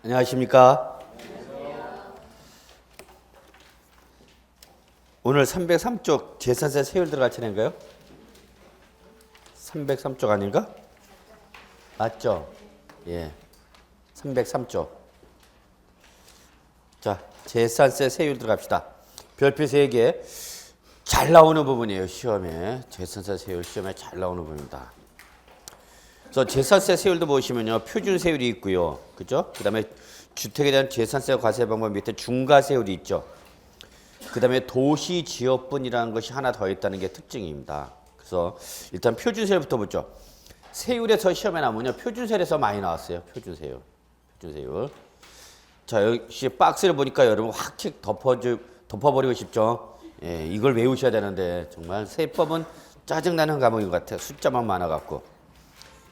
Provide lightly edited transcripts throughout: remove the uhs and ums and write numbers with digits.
안녕하십니까? 오늘 303쪽 제사세 세율 들어갈 차례인가요? 303쪽 아닌가? 맞죠? 예. 303쪽. 자, 제산세 세율 들어갑시다. 별표 3개. 잘 나오는 부분이에요, 시험에. 제산세 세율 시험에 잘 나오는 부분입니다. 그래서 제산세 세율도 보시면요, 표준 세율이 있고요. 그죠? 그 다음에 주택에 대한 제산세 과세 방법 밑에 중과 세율이 있죠. 그 다음에 도시 지역분이라는 것이 하나 더 있다는 게 특징입니다. 그래서 일단 표준 세율부터 보죠. 세율에서 시험에 나오면요, 표준 세율에서 많이 나왔어요. 표준 세율. 표준 세율. 자, 역시 박스를 보니까 여러분 확 덮어버리고 싶죠. 예, 이걸 외우셔야 되는데 정말 세법은 짜증나는 과목인 것 같아요. 숫자만 많아갖고.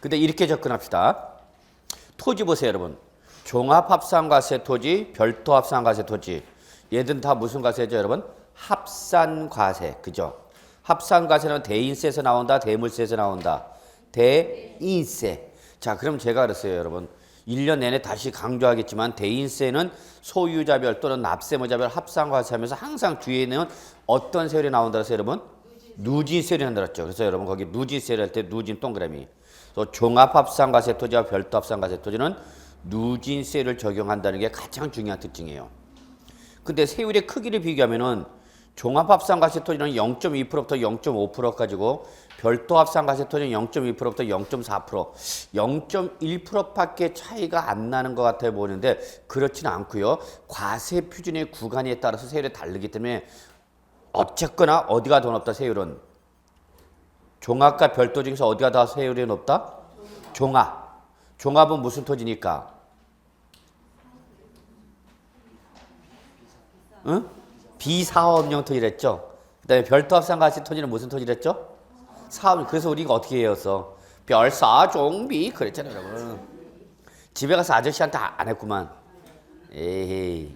근데 이렇게 접근합시다. 토지 보세요, 여러분. 종합합산과세 토지, 별도합산과세 토지. 얘들은 다 무슨 과세죠, 여러분? 합산과세, 그죠? 합산과세는 대인세에서 나온다, 대물세에서 나온다. 대인세. 자, 그럼 제가 그랬어요, 여러분. 1년 내내 다시 강조하겠지만 대인세는 소유자별 또는 납세모자별 합산과세하면서 항상 뒤에는 어떤 세율이 나온다 그래서 여러분? 누진세율이 한다 그랬죠. 그래서 여러분 거기 누진세율 할 때 누진 동그라미. 종합합산과세 토지와 별도합산과세 토지는 누진세율을 적용한다는 게 가장 중요한 특징이에요. 근데 세율의 크기를 비교하면은 종합합산과세 토지는 0.2%부터 0.5% 별도합산과세 토지는 0.2%부터 0.4%, 0.1%밖에 차이가 안 나는 것 같아 보이는데 그렇지는 않고요. 과세 표준의 구간에 따라서 세율이 다르기 때문에 어쨌거나 어디가 더 높다 세율은? 종합과 별도 중에서 어디가 더 세율이 높다? 종합. 종합은 무슨 토지니까? 응? 비사업용 토지랬죠. 그다음에 별도합산과세 토지는 무슨 토지랬죠? 사업. 그래서 우리가 어떻게 해였어? 별사종비 그랬잖아요, 여러분. 집에 가서 아저씨한테 안 했구만. 에이.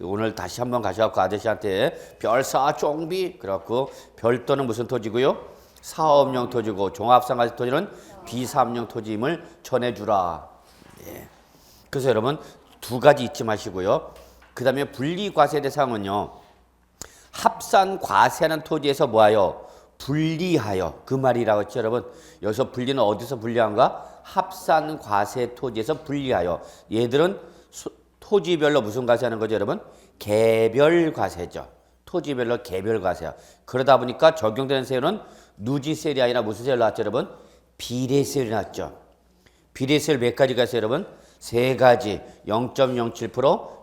오늘 다시 한번 가셔갖고 아저씨한테 별사종비 그래갖고 별도는 무슨 토지고요? 사업용 토지고 종합산과세 토지는 비사업용 토지임을 전해주라. 예. 그래서 여러분 두 가지 잊지 마시고요. 그 다음에 분리과세 대상은요. 합산과세하는 토지에서 뭐하여? 분리하여. 그 말이라고 했죠, 여러분. 여기서 분리는 어디서 분리한가? 합산과세 토지에서 분리하여. 얘들은 토지별로 무슨 과세하는 거죠, 여러분? 개별과세죠. 토지별로 개별과세야. 그러다 보니까 적용되는 세율은 누진세율이 아니라 무슨 세율 나왔죠, 여러분? 비례세율이 나왔죠. 비례세율 몇 가지가 있어요, 여러분? 세 가지. 0.07%,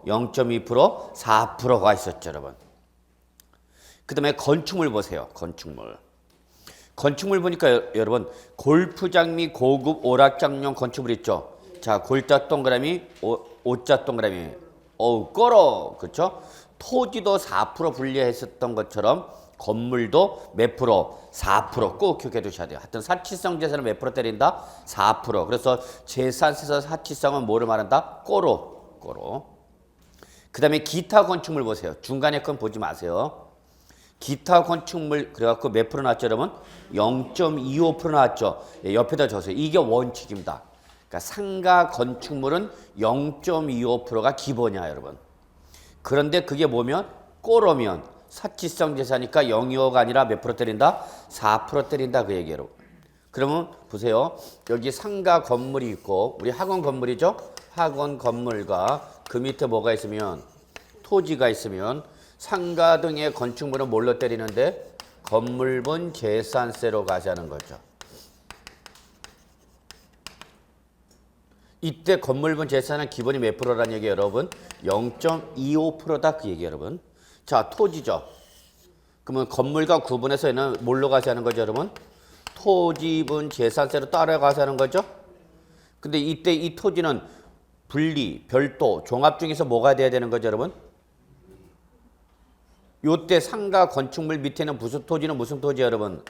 0.2%, 4%가 있었죠, 여러분. 그 다음에 건축물 보세요. 건축물. 건축물 보니까 여러분 골프장 및 고급 오락장용 건축물 있죠. 자, 골자 동그라미, 오자 동그라미. 어우, 꺼러. 그렇죠? 토지도 4% 분리했었던 것처럼 건물도 몇 프로? 4%. 꼭 기억해 두셔야 돼요. 하여튼 사치성 재산은 몇 프로 때린다? 4%. 그래서 재산세에서 사치성은 뭐를 말한다? 꼬로. 꼬로. 그 다음에 기타 건축물 보세요. 중간에 건 보지 마세요. 기타 건축물 그래갖고 몇 프로 나왔죠, 여러분? 0.25% 나왔죠. 예, 옆에다 적으세요. 이게 원칙입니다. 그러니까 상가 건축물은 0.25%가 기본이야, 여러분. 그런데 그게 뭐면? 꼬로면 사치성 재산이니까 0.25가 아니라 몇 프로 때린다? 4% 때린다, 그 얘기예요. 그러면 보세요. 여기 상가 건물이 있고 우리 학원 건물이죠? 학원 건물과 그 밑에 뭐가 있으면 토지가 있으면 상가 등의 건축물은 뭘로 때리는데? 건물분 재산세로 가자는 거죠. 이때 건물분 재산은 기본이 몇 프로라는 얘기예요, 여러분? 0.25%다 그 얘기예요, 여러분. 자, 토지죠. 그러면 건물과 구분해서 얘는 뭘로 가자는 거죠, 여러분? 토지분 재산세로 따라가자는 거죠. 근데 이때 이 토지는 분리, 별도, 종합 중에서 뭐가 돼야 되는 거죠, 여러분? 요때 상가 건축물 밑에는 무슨 토지는 무슨 토지야, 여러분?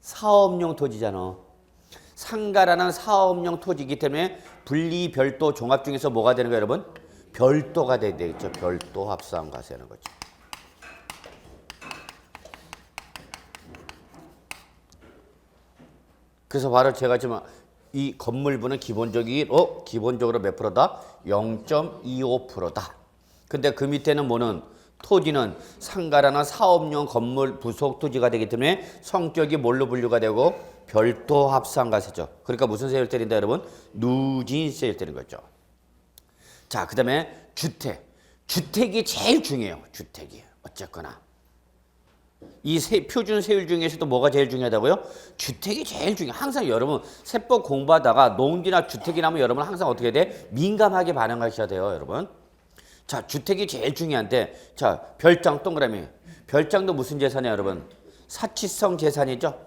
사업용 토지잖아. 상가라는 사업용 토지이기 때문에 분리, 별도, 종합 중에서 뭐가 되는 거야, 여러분? 별도가 돼야 되겠죠. 별도 합산과세하는 거죠. 그래서 바로 제가 지금 이 건물부는 기본적으로 몇 프로다? 0.25%다. 근데 그 밑에는 뭐는 토지는 상가라는 사업용 건물 부속 토지가 되기 때문에 성격이 뭘로 분류가 되고 별도 합산가세죠. 그러니까 무슨 세율 때린다 여러분? 누진세율 때리는 거죠. 자, 그 다음에 주택. 주택이 제일 중요해요. 주택이. 어쨌거나. 이 표준 세율 중에서도 뭐가 제일 중요하다고요? 주택이 제일 중요해요. 항상 여러분 세법 공부하다가 농지나 주택이 나면 여러분 항상 어떻게 돼? 민감하게 반응하셔야 돼요, 여러분. 자, 주택이 제일 중요한데, 자, 별장 동그라미. 별장도 무슨 재산이에요, 여러분? 사치성 재산이죠?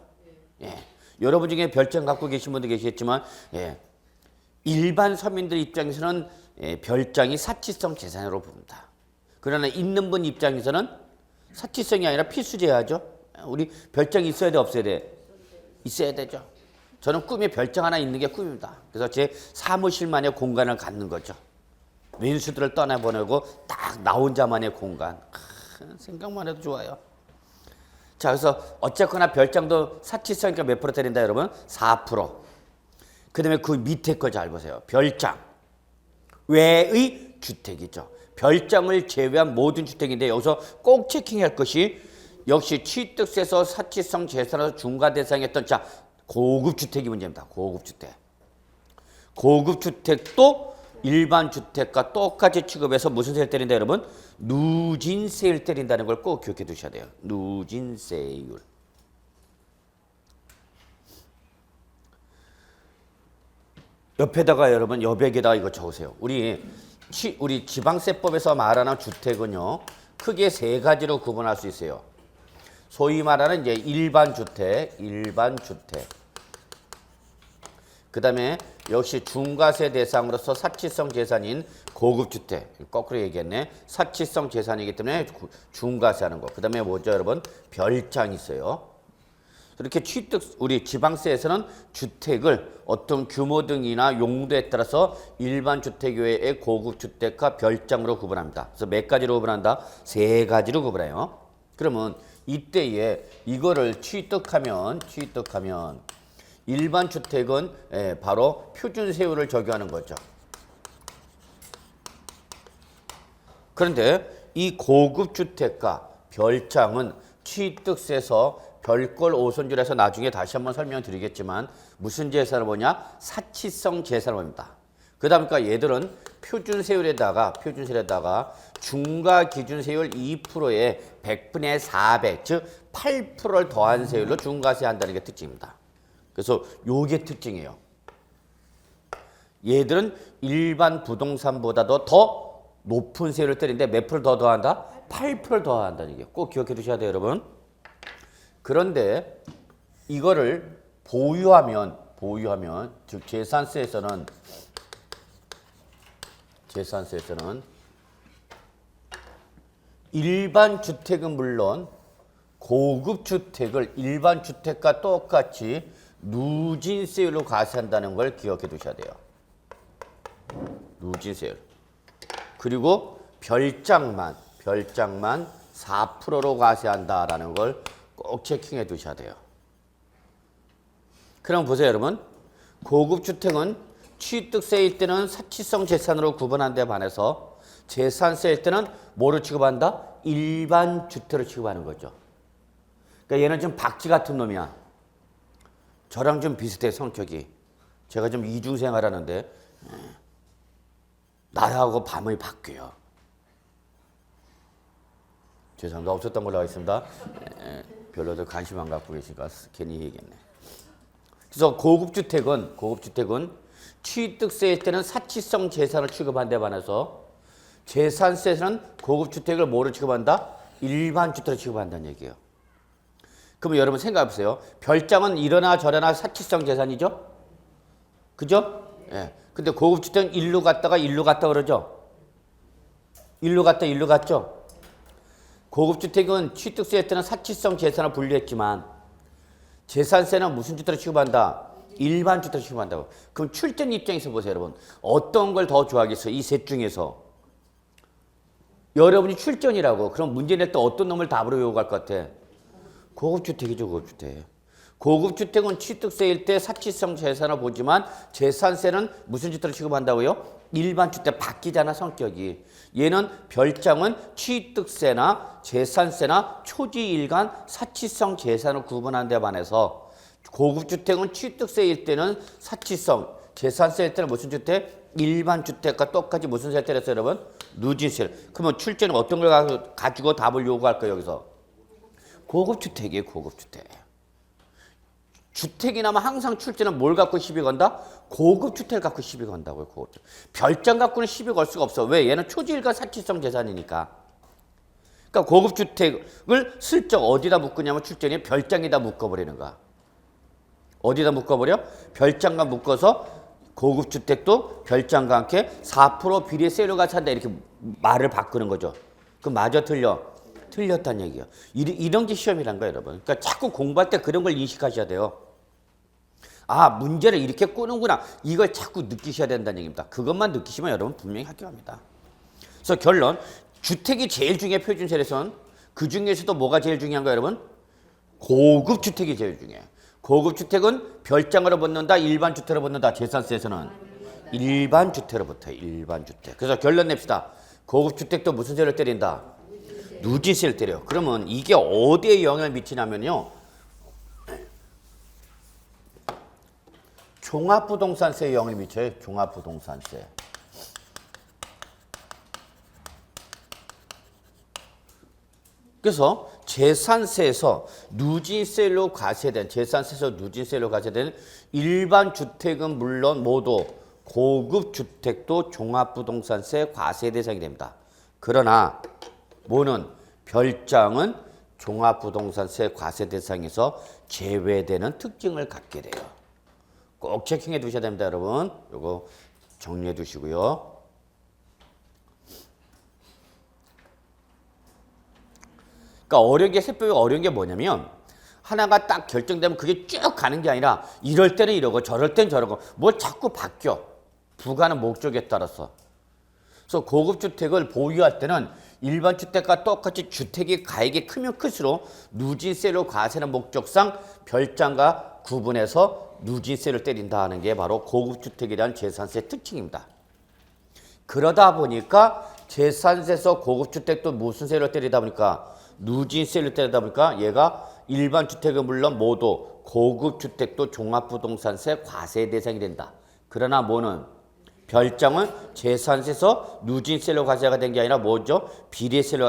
예. 여러분 중에 별장 갖고 계신 분도 계시겠지만, 예. 일반 서민들 입장에서는 별장이 사치성 재산으로 봅니다. 그러나 있는 분 입장에서는 사치성이 아니라 필수제야죠. 우리 별장이 있어야 돼, 없어야 돼? 있어야 되죠. 저는 꿈에 별장 하나 있는 게 꿈입니다. 그래서 제 사무실만의 공간을 갖는 거죠. 왼수들을 떠나보내고 딱 나 혼자만의 공간. 생각만 해도 좋아요. 자, 그래서 어쨌거나 별장도 사치성이니까 몇 프로 때린다 여러분? 4%. 그 다음에 그 밑에 거 잘 보세요. 별장 외의 주택이죠. 별장을 제외한 모든 주택인데 여기서 꼭 체킹할 것이 역시 취득세에서 사치성 재산에서 중과 대상했던 자 고급 주택이 문제입니다. 고급 주택. 고급 주택도 일반 주택과 똑같이 취급해서 무슨 세율 때린다 여러분? 누진세율 때린다는 걸 꼭 기억해 두셔야 돼요. 누진세율. 옆에다가 여러분 여백에다가 이거 적으세요. 우리 지방세법에서 말하는 주택은요. 크게 세 가지로 구분할 수 있어요. 소위 말하는 이제 일반 주택. 그다음에 역시 중과세 대상으로서 사치성 재산인 고급 주택. 거꾸로 얘기했네. 사치성 재산이기 때문에 중과세하는 거. 그다음에 뭐죠, 여러분? 별장 있어요. 이렇게 우리 지방세에서는 주택을 어떤 규모 등이나 용도에 따라서 일반 주택 외의 고급 주택과 별장으로 구분합니다. 그래서 몇 가지로 구분한다? 세 가지로 구분해요. 그러면 이때에 이거를 취득하면 일반 주택은 바로 표준 세율을 적용하는 거죠. 그런데 이 고급 주택과 별장은 취득세에서 별걸 5손질해서 나중에 다시 한번 설명드리겠지만 무슨 재산을 보냐? 사치성 재산을 봅니다. 그 다음에 얘들은 표준세율에다가 중과 기준세율 2%에 100분의 400, 즉 8%를 더한 세율로 중과세 한다는 게 특징입니다. 그래서 요게 특징이에요. 얘들은 일반 부동산보다도 더 높은 세율을 때리는데 몇 프로 더 더한다? 8%를 더한다는 게 꼭 기억해 두셔야 돼요, 여러분. 그런데 이거를 보유하면 즉 재산세에서는 일반 주택은 물론 고급 주택을 일반 주택과 똑같이 누진세율로 과세한다는 걸 기억해 두셔야 돼요. 누진세율. 그리고 별장만 4%로 과세한다라는 걸 꼭 체킹해 두셔야 돼요. 그럼 보세요, 여러분. 고급 주택은 취득세일 때는 사치성 재산으로 구분한 데 반해서 재산세일 때는 뭐로 취급한다? 일반 주택으로 취급하는 거죠. 그러니까 얘는 좀 박쥐 같은 놈이야. 저랑 좀 비슷해, 성격이. 제가 좀 이중생활하는데 낮하고 밤이 바뀌어요. 죄송합니다. 없었던 걸로 하겠습니다. 별로들 관심 안 갖고 계시니까 괜히 얘기했네. 그래서 고급 주택은 취득세일 때는 사치성 재산을 취급한 데 반해서 재산세에서는 고급 주택을 뭐로 취급한다? 일반 주택으로 취급한다는 얘기예요. 그러면 여러분 생각해 보세요. 별장은 이러나 저러나 사치성 재산이죠? 그죠? 예. 근데 고급 주택은 일로 갔다 그러죠? 일로 갔죠? 고급 주택은 취득세 때는 사치성 재산을 분류했지만 재산세는 무슨 주택으로 취급한다? 일반 주택으로 취급한다고. 그럼 출전 입장에서 보세요, 여러분. 어떤 걸 더 좋아하겠어요? 이 셋 중에서. 여러분이 출전이라고. 그럼 문제 낼 때 어떤 놈을 답으로 요구할 것 같아? 고급 주택이죠, 고급 주택. 고급 주택은 취득세일 때 사치성 재산을 보지만 재산세는 무슨 주택을 취급한다고요? 일반 주택 바뀌잖아 성격이. 얘는 별장은 취득세나 재산세나 초지일간 사치성 재산을 구분하는 데 반해서 고급 주택은 취득세일 때는 사치성, 재산세일 때는 무슨 주택? 일반 주택과 똑같이 무슨 세를 때렸어요, 여러분? 누진세를. 그러면 출제는 어떤 걸 가지고 답을 요구할까요, 여기서? 고급 주택이에요, 고급 주택. 주택이 나면 항상 출제는 뭘 갖고 시비 건다? 고급 주택을 갖고 시비 건다고요. 고급 주택. 별장 갖고는 시비 걸 수가 없어. 왜? 얘는 초지일간 사치성 재산이니까. 그러니까 고급 주택을 슬쩍 어디다 묶으냐면 출제는 별장에다 묶어버리는 거야. 어디다 묶어버려? 별장과 묶어서 고급 주택도 별장과 함께 4% 비례세율로 같이 한다 이렇게 말을 바꾸는 거죠. 그럼 맞아 틀려? 틀렸다는 얘기예요. 이런 게 시험이란 거예요, 여러분. 그러니까 자꾸 공부할 때 그런 걸 인식하셔야 돼요. 아, 문제를 이렇게 꾸는구나. 이걸 자꾸 느끼셔야 된다는 얘기입니다. 그것만 느끼시면 여러분 분명히 합격합니다. 그래서 결론, 주택이 제일 중요해, 표준세에서는. 그 중에서도 뭐가 제일 중요한가요, 여러분? 고급 주택이 제일 중요해요. 고급 주택은 별장으로 붙는다, 일반 주택으로 붙는다. 재산세에서는 일반 주택으로 붙어요. 일반 주택. 그래서 결론 냅시다. 고급 주택도 무슨 세를 때린다? 누진세를 때려요. 그러면 이게 어디에 영향을 미치냐면요. 종합부동산세에 영향을 미쳐요. 종합부동산세. 그래서 재산세에서 누진세로 과세된, 재산세에서 누진세로 과세된 일반 주택은 물론 모두 고급 주택도 종합부동산세 과세 대상이 됩니다. 그러나 뭐는 별장은 종합부동산세 과세 대상에서 제외되는 특징을 갖게 돼요. 꼭 체킹해 두셔야 됩니다, 여러분. 요거 정리해 두시고요. 그러니까 어려운 게, 세법이 어려운 게 뭐냐면 하나가 딱 결정되면 그게 쭉 가는 게 아니라 이럴 때는 이러고 저럴 때는 저러고 뭘 자꾸 바뀌어. 부과하는 목적에 따라서. 그래서 고급 주택을 보유할 때는 일반 주택과 똑같이 주택의 가액이 크면 클수록 누진세로 과세하는 목적상 별장과 구분해서 누진세를 때린다 하는 게 바로 고급 주택에 대한 재산세 특징입니다. 그러다 보니까 재산세에서 고급 주택도 무슨 세를 때리다 보니까 누진세를 때리다 보니까 얘가 일반 주택은 물론 모두 고급 주택도 종합부동산세 과세 대상이 된다. 그러나 뭐는 별장은 재산세에서 누진세로 과세가 된 게 아니라 뭐죠? 비례세로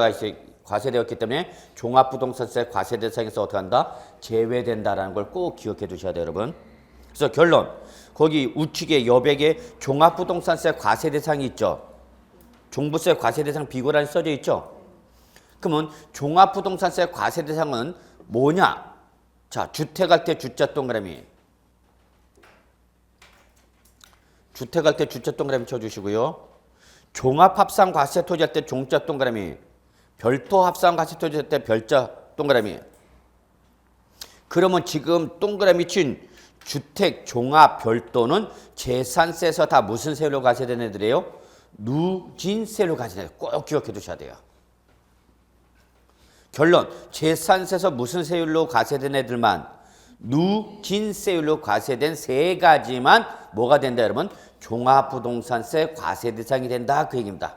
과세되었기 때문에 종합부동산세 과세 대상에서 어떻게 한다? 제외된다라는 걸 꼭 기억해 두셔야 돼요, 여러분. 그래서 결론, 거기 우측에 여백에 종합부동산세 과세 대상이 있죠. 종부세 과세 대상 비고란이 써져 있죠. 그러면 종합부동산세 과세 대상은 뭐냐? 자, 주택할 때 주자 동그라미. 주택할 때 주자 동그라미 쳐주시고요. 종합합산 과세 토지할 때 종자 동그라미. 별도 합산 과세 토지할 때 별자 동그라미. 그러면 지금 동그라미 친 주택, 종합, 별도는 재산세에서 다 무슨 세율로 과세된 애들이에요? 누진세로 과세된 애들. 꼭 기억해 두셔야 돼요. 결론, 재산세에서 무슨 세율로 과세된 애들만 누진세율로 과세된 세 가지만 뭐가 된다, 여러분? 종합부동산세 과세 대상이 된다, 그 얘기입니다.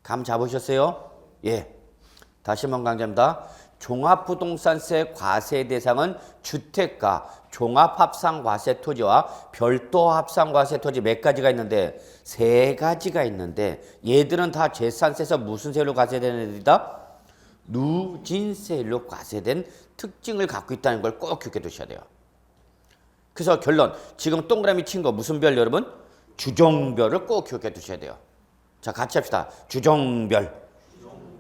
감 잡으셨어요? 예. 다시 한번 강조합니다. 종합부동산세 과세 대상은 주택가, 종합합산과세 토지와 별도 합산과세 토지 몇 가지가 있는데 세 가지가 있는데 얘들은 다 재산세에서 무슨 세율로 과세되는 애들이다? 누진세율로 과세된 특징을 갖고 있다는 걸 꼭 기억해 두셔야 돼요. 그래서 결론, 지금 동그라미 친 거 무슨 별, 여러분? 주종별을 꼭 기억해 두셔야 돼요. 자, 같이 합시다. 주종별.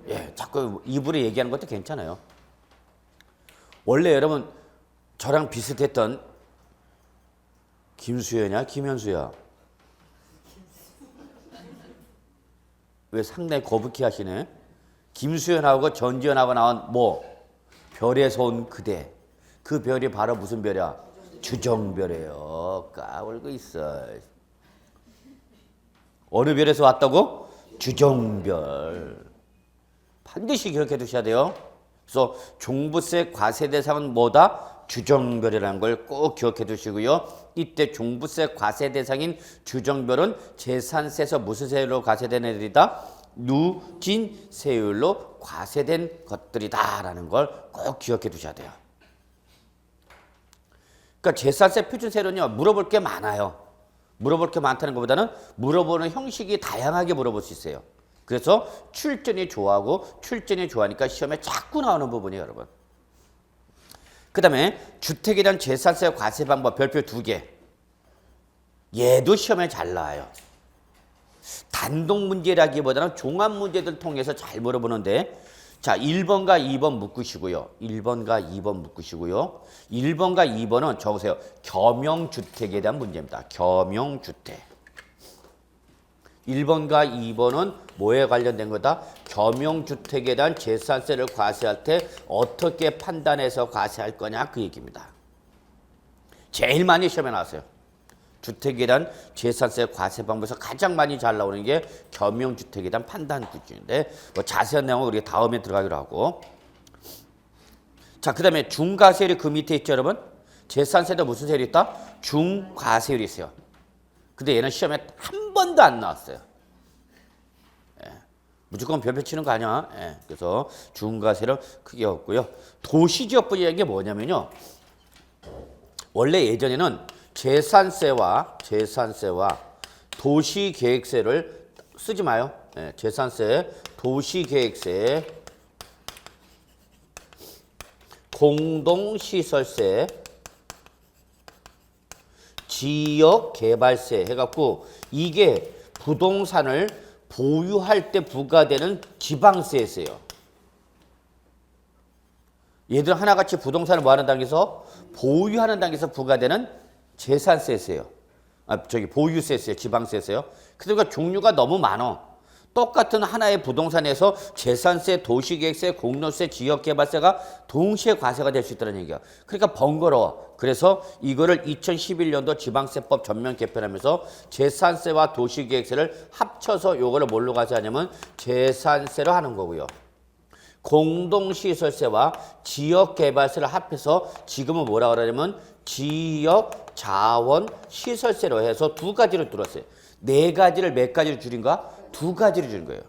예, 자꾸 입으로 얘기하는 것도 괜찮아요. 원래 여러분 저랑 비슷했던 김수현이야, 김현수야? 왜 상당히 거북해 하시네? 김수현하고 전지현하고 나온 뭐? 별에서 온 그대. 그 별이 바로 무슨 별이야? 주종별이에요. 까불고 있어. 어느 별에서 왔다고? 주종별. 반드시 기억해 두셔야 돼요. 그래서 종부세 과세 대상은 뭐다? 주정별이라는 걸 꼭 기억해 두시고요. 이때 종부세 과세 대상인 주정별은 재산세에서 무슨 세율로 과세된 애들이다? 누진 세율로 과세된 것들이다라는 걸 꼭 기억해 두셔야 돼요. 그러니까 재산세 표준세율은요, 물어볼 게 많아요. 물어볼 게 많다는 것보다는 물어보는 형식이 다양하게 물어볼 수 있어요. 그래서 출전이 좋아하니까 시험에 자꾸 나오는 부분이에요, 여러분. 그 다음에 주택에 대한 재산세 과세 방법 별표 2개. 얘도 시험에 잘 나와요. 단독 문제라기보다는 종합 문제들 통해서 잘 물어보는데, 자, 1번과 2번 묶으시고요. 1번과 2번 묶으시고요. 1번과 2번은 적으세요. 겸용주택에 대한 문제입니다. 겸용주택. 1번과 2번은 뭐에 관련된 거다? 겸용주택에 대한 재산세를 과세할 때 어떻게 판단해서 과세할 거냐 그 얘기입니다. 제일 많이 시험에 나왔어요. 주택에 대한 재산세 과세 방법에서 가장 많이 잘 나오는 게 겸용주택에 대한 판단 기준인데 뭐 자세한 내용은 우리가 다음에 들어가기로 하고. 자, 그 다음에 중과세율이 그 밑에 있죠, 여러분? 재산세도 무슨 세율이 있다? 중과세율이 있어요. 근데 얘는 시험에 한 번도 안 나왔어요. 예. 무조건 별표 치는 거 아니야. 예. 그래서 중과세를 크게 없고요. 도시지역분이라는 게 뭐냐면요. 원래 예전에는 재산세와 도시계획세를 쓰지 마요. 예. 재산세, 도시계획세, 공동시설세, 지역개발세 해갖고 이게 부동산을 보유할 때 부과되는 지방세세요. 얘들 하나같이 부동산을 뭐하는 단계에서? 보유하는 단계에서 부과되는 재산세세요. 보유세세요. 지방세세요. 그러니까 종류가 너무 많아. 똑같은 하나의 부동산에서 재산세, 도시계획세, 공로세, 지역개발세가 동시에 과세가 될 수 있다는 얘기야. 그러니까 번거로워. 그래서 이거를 2011년도 지방세법 전면 개편하면서 재산세와 도시계획세를 합쳐서 요거를 뭘로 과세하냐면 재산세로 하는 거고요. 공동시설세와 지역개발세를 합해서 지금은 뭐라 그러냐면 지역자원시설세로 해서 두 가지를 뚫었어요. 네 가지를 몇 가지를 줄인가? 두 가지를 줄인 거예요.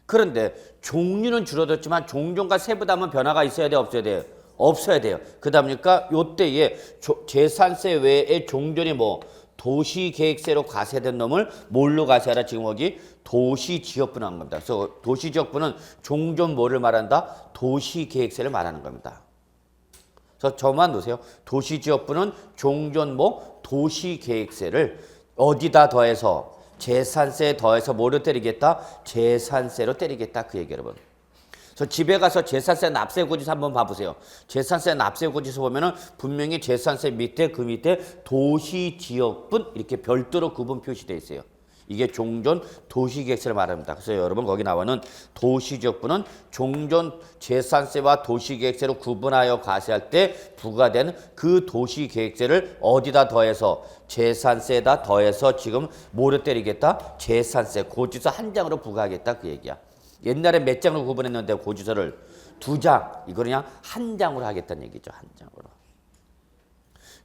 그런데 종류는 줄어들었지만 종종과 세부담은 변화가 있어야 돼, 없어야 돼요? 없어야 돼요. 그다음이니까 요때에 재산세 외에 종전이 뭐 도시계획세로 과세된 놈을 뭘로 과세하라? 지금 여기 도시지역분 한 겁니다. 그래서 도시지역분은 종전 뭐를 말한다? 도시계획세를 말하는 겁니다. 그래서 저만 놓으세요. 도시지역분은 종전 뭐 도시계획세를 어디다 더해서 재산세에 더해서 뭐로 때리겠다? 재산세로 때리겠다. 그 얘기 여러분. 그래서 집에 가서 재산세 납세고지서 한번 봐보세요. 재산세 납세고지서 보면은 분명히 재산세 밑에 그 밑에 도시지역분 이렇게 별도로 구분 표시되어 있어요. 이게 종전 도시계획세를 말합니다. 그래서 여러분 거기 나오는 도시지역분은 종전 재산세와 도시계획세로 구분하여 과세할 때 부과되는 그 도시계획세를 어디다 더해서 재산세에다 더해서 지금 뭐로 때리겠다? 재산세 고지서 한 장으로 부과하겠다 그 얘기야. 옛날에 몇 장으로 구분했는데 고지서를 2장 이거 그냥 한 장으로 하겠다는 얘기죠. 한 장으로.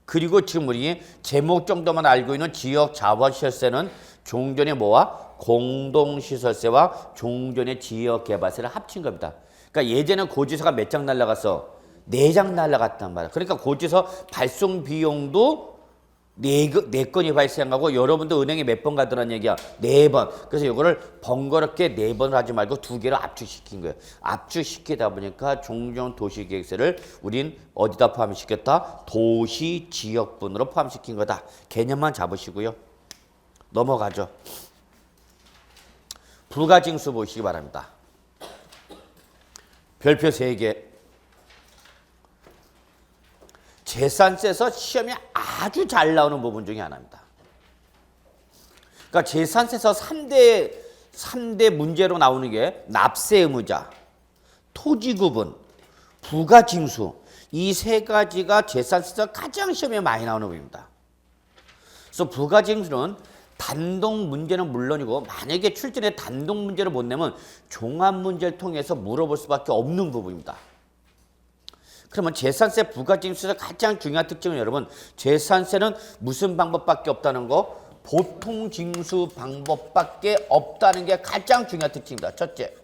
그리고 지금 우리 제목 정도만 알고 있는 지역자원시설세는 종전의 뭐와 공동시설세와 종전의 지역개발세를 합친 겁니다. 그러니까 예전에 고지서가 몇 장 날라갔어? 4장 날라갔단 말이야. 그러니까 고지서 발송 비용도 4건이 발생하고 여러분도 은행에 몇 번 가더란 얘기야? 4번. 그래서 이거를 번거롭게 4번을 하지 말고 2개로 압축시킨 거예요. 압축시키다 보니까 종전 도시계획세를 우린 어디다 포함시켰다? 도시지역분으로 포함시킨 거다. 개념만 잡으시고요. 넘어가죠. 부가징수 보시기 바랍니다. 별표 3개. 재산세에서 시험이 아주 잘 나오는 부분 중에 하나입니다. 그러니까 재산세에서 3대 문제로 나오는 게 납세 의무자, 토지 구분, 부가징수 이 3가지가 재산세에서 가장 시험에 많이 나오는 부분입니다. 그래서 부가징수는 단독 문제는 물론이고 만약에 출전에 단독 문제를 못 내면 종합 문제를 통해서 물어볼 수밖에 없는 부분입니다. 그러면 재산세 부가징수에서 가장 중요한 특징은 여러분 재산세는 무슨 방법밖에 없다는 거? 보통 징수 방법밖에 없다는 게 가장 중요한 특징이다. 첫째.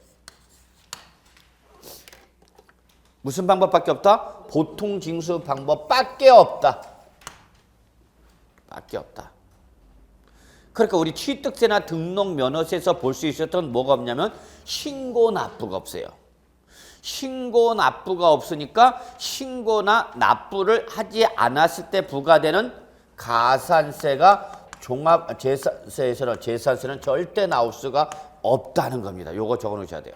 무슨 방법밖에 없다? 보통 징수 방법밖에 없다. 밖에 없다. 그러니까 우리 취득세나 등록면허세에서 볼 수 있었던 뭐가 없냐면 신고 납부가 없어요. 신고 납부가 없으니까 신고나 납부를 하지 않았을 때 부과되는 가산세가 종합재산세에서는 재산세는 절대 나올 수가 없다는 겁니다. 요거 적어 놓으셔야 돼요.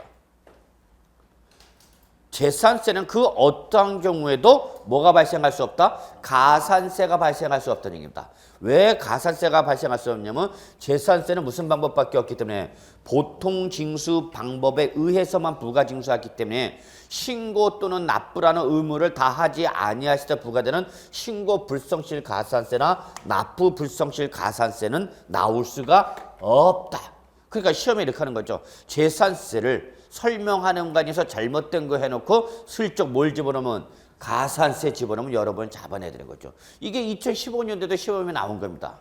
재산세는 그 어떠한 경우에도 뭐가 발생할 수 없다? 가산세가 발생할 수 없다는 얘기입니다. 왜 가산세가 발생할 수 없냐면 재산세는 무슨 방법밖에 없기 때문에 보통 징수 방법에 의해서만 부가징수하기 때문에 신고 또는 납부라는 의무를 다하지 아니하실 때 부과되는 신고 불성실 가산세나 납부 불성실 가산세는 나올 수가 없다. 그러니까 시험에 이렇게 하는 거죠. 재산세를 설명하는 관에서 잘못된 거 해놓고 슬쩍 뭘 집어넣으면 가산세 집어넣으면 여러분 잡아내야 되는 거죠. 이게 2015년도에도 시험에 나온 겁니다.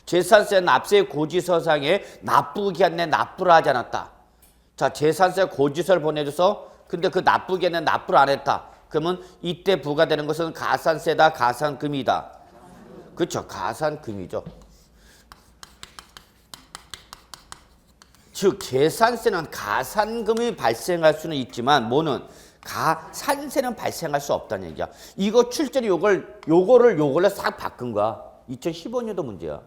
재산세 납세 고지서상에 납부기한 내 납부를 하지 않았다. 자, 재산세 고지서를 보내줘서 근데 그 납부기한 내 납부를 안 했다. 그러면 이때 부과되는 것은 가산세다, 가산금이다. 그렇죠. 가산금이죠. 즉 재산세는 가산금이 발생할 수는 있지만 뭐는 가산세는 발생할 수 없다는 얘기야. 이거 출제는 요거를 싹 바꾼 거야. 2015년도 문제야.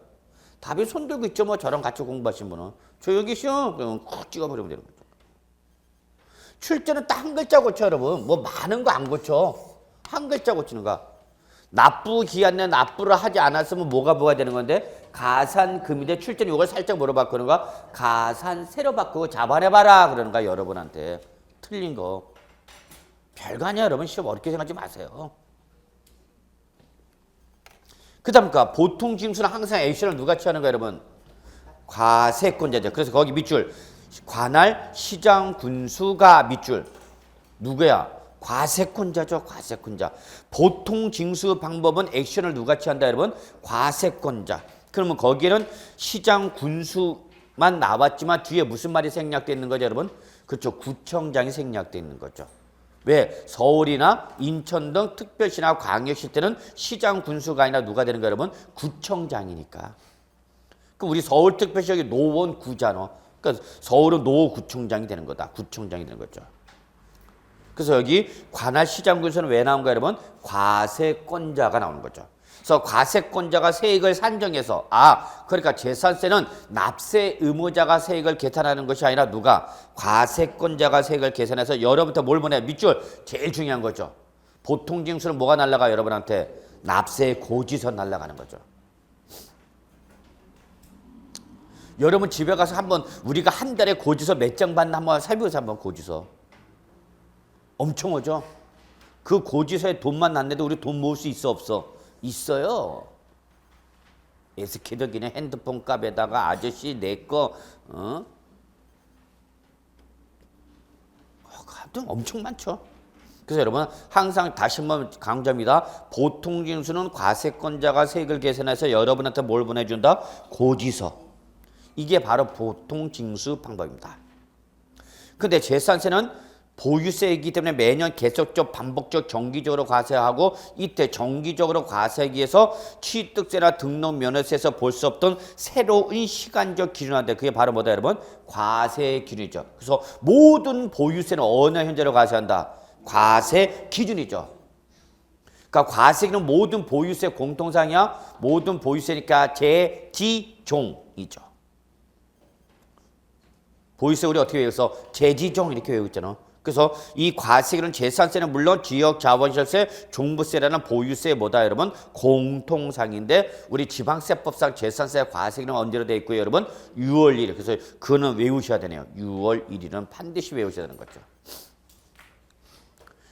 답이 손 들고 있죠. 뭐 저랑 같이 공부하신 분은. 저 여기 시험 그러면 콕 찍어버리면 되는 거죠. 출제는 딱 한 글자 고쳐 여러분. 뭐 많은 거 안 고쳐. 한 글자 고치는 거야. 납부 기한 내 납부를 하지 않았으면 뭐가 되는 건데 가산금인데 출제는 이걸 살짝 뭐로 바꾸는 거야? 가산세로 바꾸고 잡아내봐라 그러는 거야 여러분한테. 틀린 거. 별거 아니야 여러분. 시험 어렵게 생각하지 마세요. 그 다음 보통 징수는 항상 액션을 누가 취하는 거야 여러분? 과세권자죠. 그래서 거기 밑줄 관할 시장 군수가 밑줄 누구야? 과세권자죠. 과세권자. 보통 징수 방법은 액션을 누가 취한다 여러분? 과세권자. 그러면 거기에는 시장 군수만 나왔지만 뒤에 무슨 말이 생략되어 있는 거죠 여러분? 그렇죠. 구청장이 생략되어 있는 거죠. 왜? 서울이나 인천 등 특별시나 광역시 때는 시장 군수가 아니라 누가 되는 거예요 여러분? 구청장이니까. 그럼 우리 서울특별시 여기 노원구잖아. 그러니까 서울은 노구청장이 되는 거다. 구청장이 되는 거죠. 그래서 여기 관할 시장 군수는 왜 나온 거예요 여러분? 과세권자가 나오는 거죠. 그래서 과세권자가 세액을 산정해서 그러니까 재산세는 납세 의무자가 세액을 계산하는 것이 아니라 누가? 과세권자가 세액을 계산해서 여러분한테 뭘 보내? 밑줄 제일 중요한 거죠. 보통 징수는 뭐가 날라가 여러분한테? 납세 고지서 날라가는 거죠. 여러분 집에 가서 한번 우리가 한 달에 고지서 몇 장 받나 한번 살펴보세요. 한번 고지서. 엄청 오죠? 그 고지서에 돈만 안 내도 우리 돈 모을 수 있어 없어? 있어요. 에스케더기는 핸드폰 값에다가 아저씨 내 거 엄청 많죠. 그래서 여러분 항상 다시 한번 강조합니다. 보통 징수는 과세권자가 세액을 계산해서 여러분한테 뭘 보내준다? 고지서. 이게 바로 보통 징수 방법입니다. 근데 재산세는 보유세이기 때문에 매년 계속적 반복적 정기적으로 과세하고 이때 정기적으로 과세하기 위해서 취득세나 등록면허세에서 볼 수 없던 새로운 시간적 기준인데 그게 바로 뭐다 여러분? 과세 기준이죠. 그래서 모든 보유세는 어느 현재로 과세한다? 과세 기준이죠. 그러니까 과세기는 모든 보유세 공통상이야. 모든 보유세니까 제지종이죠. 보유세 우리 어떻게 외웠어? 제지종 이렇게 외우고 있잖아. 그래서 이 과세기는 재산세는 물론 지역자본시설세, 종부세라는 보유세 뭐다 여러분? 공통상인데 우리 지방세법상 재산세 과세기는 언제로 되어 있고요 여러분? 6월 1일. 그래서 그거는 외우셔야 되네요. 6월 1일은 반드시 외우셔야 되는 거죠.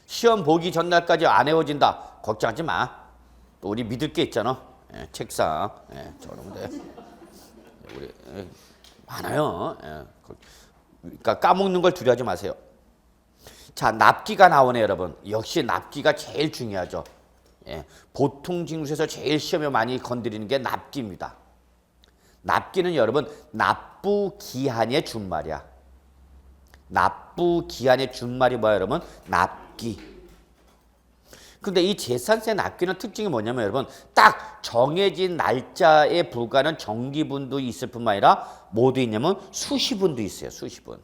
시험 보기 전날까지 안 외워진다. 걱정하지 마. 또 우리 믿을 게 있잖아. 책상. 저런데 우리 많아요. 그러니까 까먹는 걸 두려워하지 마세요. 자, 납기가 나오네 여러분. 역시 납기가 제일 중요하죠. 예, 보통 징수에서 제일 시험에 많이 건드리는 게 납기입니다. 납기는 여러분 납부기한의 준말이야. 납부기한의 준말이 뭐야 여러분? 납기. 근데 이 제산세 납기는 특징이 뭐냐면 여러분 딱 정해진 날짜에 불과한 정기분도 있을 뿐만 아니라 뭐도 있냐면 수시분도 있어요. 수시분.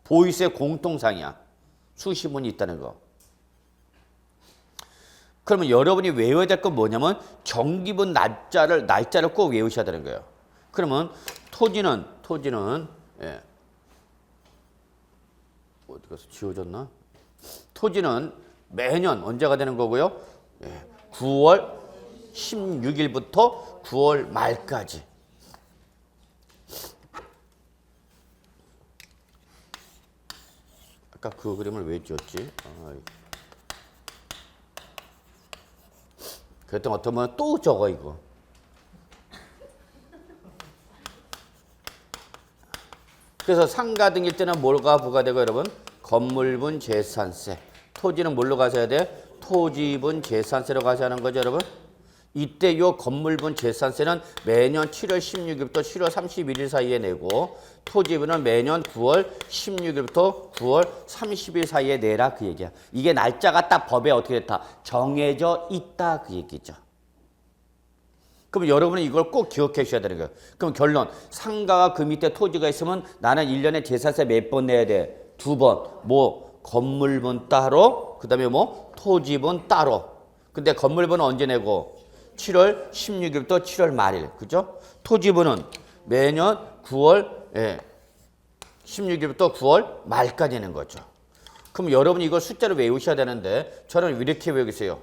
보이스의 공통상이야. 수시분이 있다는 거. 그러면 여러분이 외워야 될 건 뭐냐면 정기분 날짜를 꼭 외우셔야 되는 거예요. 그러면 토지는 예. 어디 가서 지워졌나? 토지는 매년 언제가 되는 거고요? 예. 9월 16일부터 9월 말까지. 아까 그 그림을 왜 지었지? 그랬더니 어떤 분은 또 적어 이거. 그래서 상가 등일 때는 뭐가 부과되고 여러분? 건물분 재산세. 토지는 뭘로 가셔야 돼? 토지분 재산세로 가셔야 하는 거죠 여러분? 이때 요 건물분 재산세는 매년 7월 16일부터 7월 31일 사이에 내고 토지분은 매년 9월 16일부터 9월 30일 사이에 내라 그 얘기야. 이게 날짜가 딱 법에 어떻게 됐다? 정해져 있다 그 얘기죠. 그럼 여러분은 이걸 꼭 기억해 주셔야 되는 거예요. 그럼 결론, 상가가 그 밑에 토지가 있으면 나는 1년에 재산세 몇 번 내야 돼? 2번. 뭐 건물분 따로, 그 다음에 뭐 토지분 따로. 근데 건물분은 언제 내고? 7월 16일부터 7월 말일. 그죠? 토지분은 매년 9월 16일부터 9월 말까지 내는 거죠. 그럼 여러분이 이걸 숫자로 외우셔야 되는데 저는 이렇게 외우겠어요.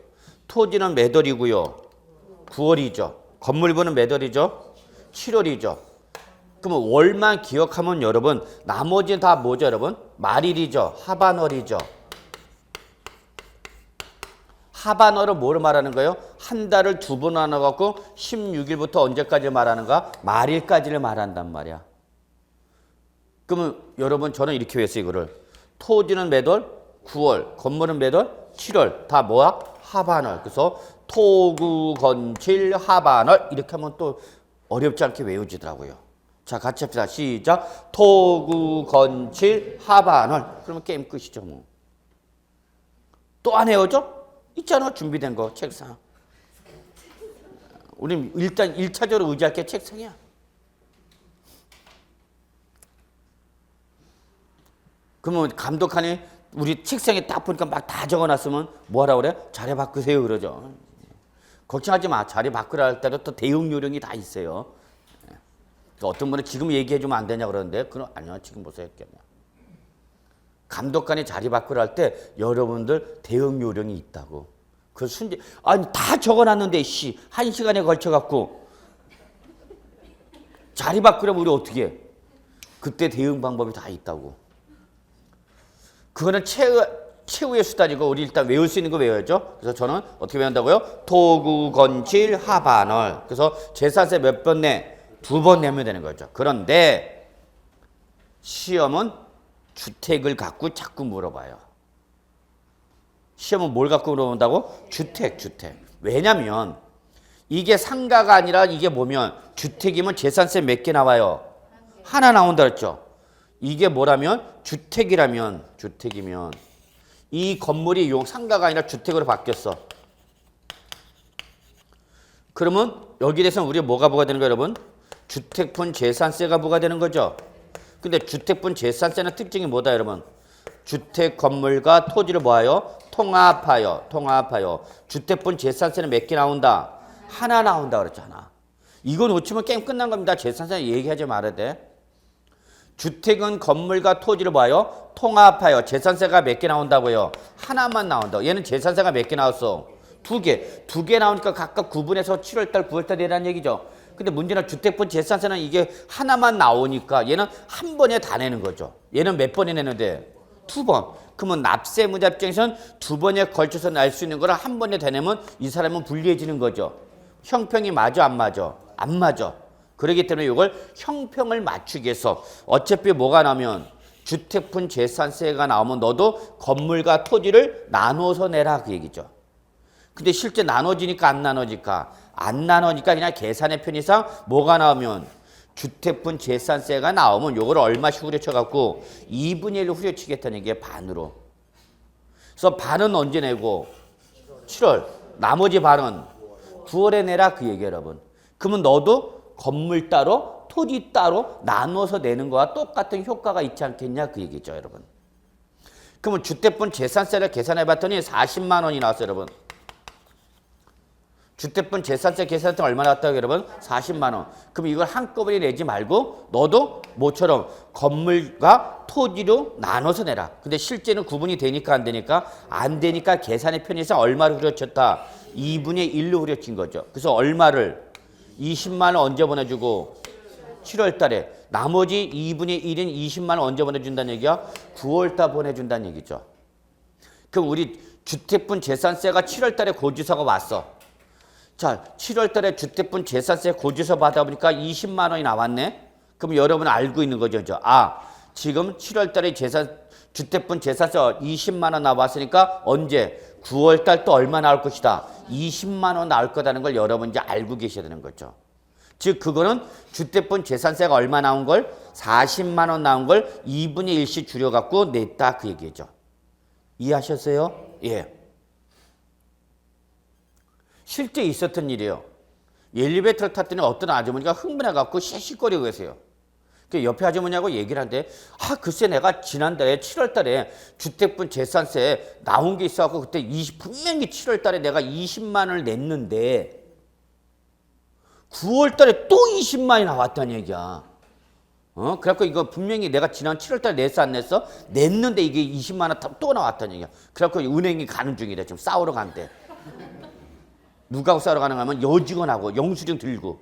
토지는 몇 월이고요? 9월이죠. 건물분은 몇 월이죠? 7월이죠. 그러면 월만 기억하면 여러분 나머지는 다 뭐죠 여러분? 말일이죠. 하반월이죠. 하반월은 뭐를 말하는 거예요? 한 달을 두 번 나눠갖고 16일부터 언제까지 말하는가? 말일까지를 말한단 말이야. 그러면 여러분 저는 이렇게 외웠어요 이거를. 토지는 몇 월? 9월. 건물은 몇 월? 7월. 다 뭐야? 하반월. 그래서 토구 건칠 하반월 이렇게 하면 또 어렵지 않게 외워지더라고요. 자 같이 합시다. 시작. 토구 건칠 하반월. 그러면 게임 끝이죠 뭐. 또 안 외워져? 있잖아 준비된 거 책상. 우리 일단 1차적으로 의지할 게 책상이야. 그러면 감독하니 우리 책상에 딱 보니까 막 다 적어놨으면 뭐하라 그래? 자리 바꾸세요 그러죠. 걱정하지 마. 자리 바꾸라 할 때도 또 대응 요령이 다 있어요. 어떤 분은 지금 얘기해주면 안 되냐 그러는데 그럼 아니요 지금 보세요. 감독관이 자리 바꾸라 할 때 여러분들 대응 요령이 있다고. 그 순지 아니 다 적어놨는데 씨 1시간에 걸쳐갖고 자리 바꾸려면 우리 어떻게 해? 그때 대응 방법이 다 있다고. 그거는 최후의 수단이고 우리 일단 외울 수 있는 거 외워야죠. 그래서 저는 어떻게 외운다고요? 토구 건칠 하반월. 그래서 재산세 몇 번 내? 2번 내면 되는 거죠. 그런데 시험은 주택을 갖고 자꾸 물어봐요. 시험은 뭘 갖고 물어본다고? 주택. 왜냐면 이게 상가가 아니라 이게 뭐면 주택이면 재산세 몇 개 나와요? 하나 나온다 그랬죠. 이게 뭐라면 주택이면 이 건물이 상가가 아니라 주택으로 바뀌었어. 그러면 여기에 대해서는 우리가 뭐가 부과되는 거예요 여러분? 주택분 재산세가 부과되는 거죠. 근데 주택분 재산세는 특징이 뭐다 여러분? 주택 건물과 토지를 뭐하여? 통합하여. 주택분 재산세는 몇 개 나온다? 하나 나온다 그랬잖아. 이거 놓치면 게임 끝난 겁니다. 재산세 얘기하지 말아야 돼. 주택은 건물과 토지를 뭐하여? 통합하여. 재산세가 몇 개 나온다고요? 하나만 나온다. 얘는 재산세가 몇 개 나왔어? 2개. 2개 나오니까 각각 9분에서 7월달, 9월달 내라는 얘기죠. 근데 문제는 주택분 재산세는 이게 하나만 나오니까 얘는 한 번에 다 내는 거죠. 얘는 몇 번에 내는데? 2번. 그러면 납세무자 입장에서는 2번에 걸쳐서 낼 수 있는 거를 한 번에 다 내면 이 사람은 불리해지는 거죠. 형평이 맞아 안 맞아? 안 맞아. 그렇기 때문에 이걸 형평을 맞추기 위해서 어차피 뭐가 나면 주택분 재산세가 나오면 너도 건물과 토지를 나눠서 내라 그 얘기죠. 근데 실제 나눠지니까 안 나눠질까? 안 나눠니까 그냥 계산의 편의상 뭐가 나오면 주택분 재산세가 나오면 요걸 얼마씩 후려쳐갖고 2분의 1로 후려치겠다는 게 반으로. 그래서 반은 언제 내고? 7월. 나머지 반은 9월에 내라 그 얘기예요, 여러분. 그러면 너도 건물 따로 토지 따로 나눠서 내는 거와 똑같은 효과가 있지 않겠냐 그 얘기죠, 여러분. 그러면 주택분 재산세를 계산해 봤더니 40만 원이 나왔어요, 여러분. 주택분 재산세 계산했더니 얼마 나왔다고 여러분? 40만 원. 그럼 이걸 한꺼번에 내지 말고 너도 뭐처럼 건물과 토지로 나눠서 내라. 근데 실제는 구분이 되니까 안 되니까? 안 되니까 계산의 편의상 얼마를 후려쳤다? 2분의 1로 후려친 거죠. 그래서 얼마를? 20만 원 언제 보내주고? 7월 달에. 나머지 2분의 1인 20만 원 언제 보내준다는 얘기야? 9월 달 보내준다는 얘기죠. 그럼 우리 주택분 재산세가 7월 달에 고지서가 왔어. 자, 7월 달에 주택분 재산세 고지서 받아보니까 20만 원이 나왔네? 그럼 여러분 알고 있는 거죠. 아, 지금 7월 달에 주택분 재산세 20만 원 나왔으니까 언제? 9월 달 또 얼마 나올 것이다? 20만 원 나올 거라는 걸 여러분 이제 알고 계셔야 되는 거죠. 즉, 그거는 주택분 재산세가 얼마 나온 걸? 40만 원 나온 걸 2분의 1씩 줄여갖고 냈다 그 얘기죠. 이해하셨어요? 예. 실제 있었던 일이에요. 엘리베이터를 탔더니 어떤 아주머니가 흥분해갖고 씩씩거리고 계세요. 옆에 아주머니하고 얘기를 하는데 글쎄 내가 지난달에 7월 달에 주택분 재산세 나온 게 있어갖고 그때 분명히 7월 달에 내가 20만 원을 냈는데 9월 달에 또 20만이 나왔다는 얘기야. 그래갖고 이거 분명히 내가 지난 7월 달에 냈어 안 냈어? 냈는데 이게 20만 원 또 나왔다는 얘기야. 그래갖고 은행이 가는 중이래. 지금 싸우러 간대. 누가하고 싸우러 가는 거면 여직원하고 영수증 들고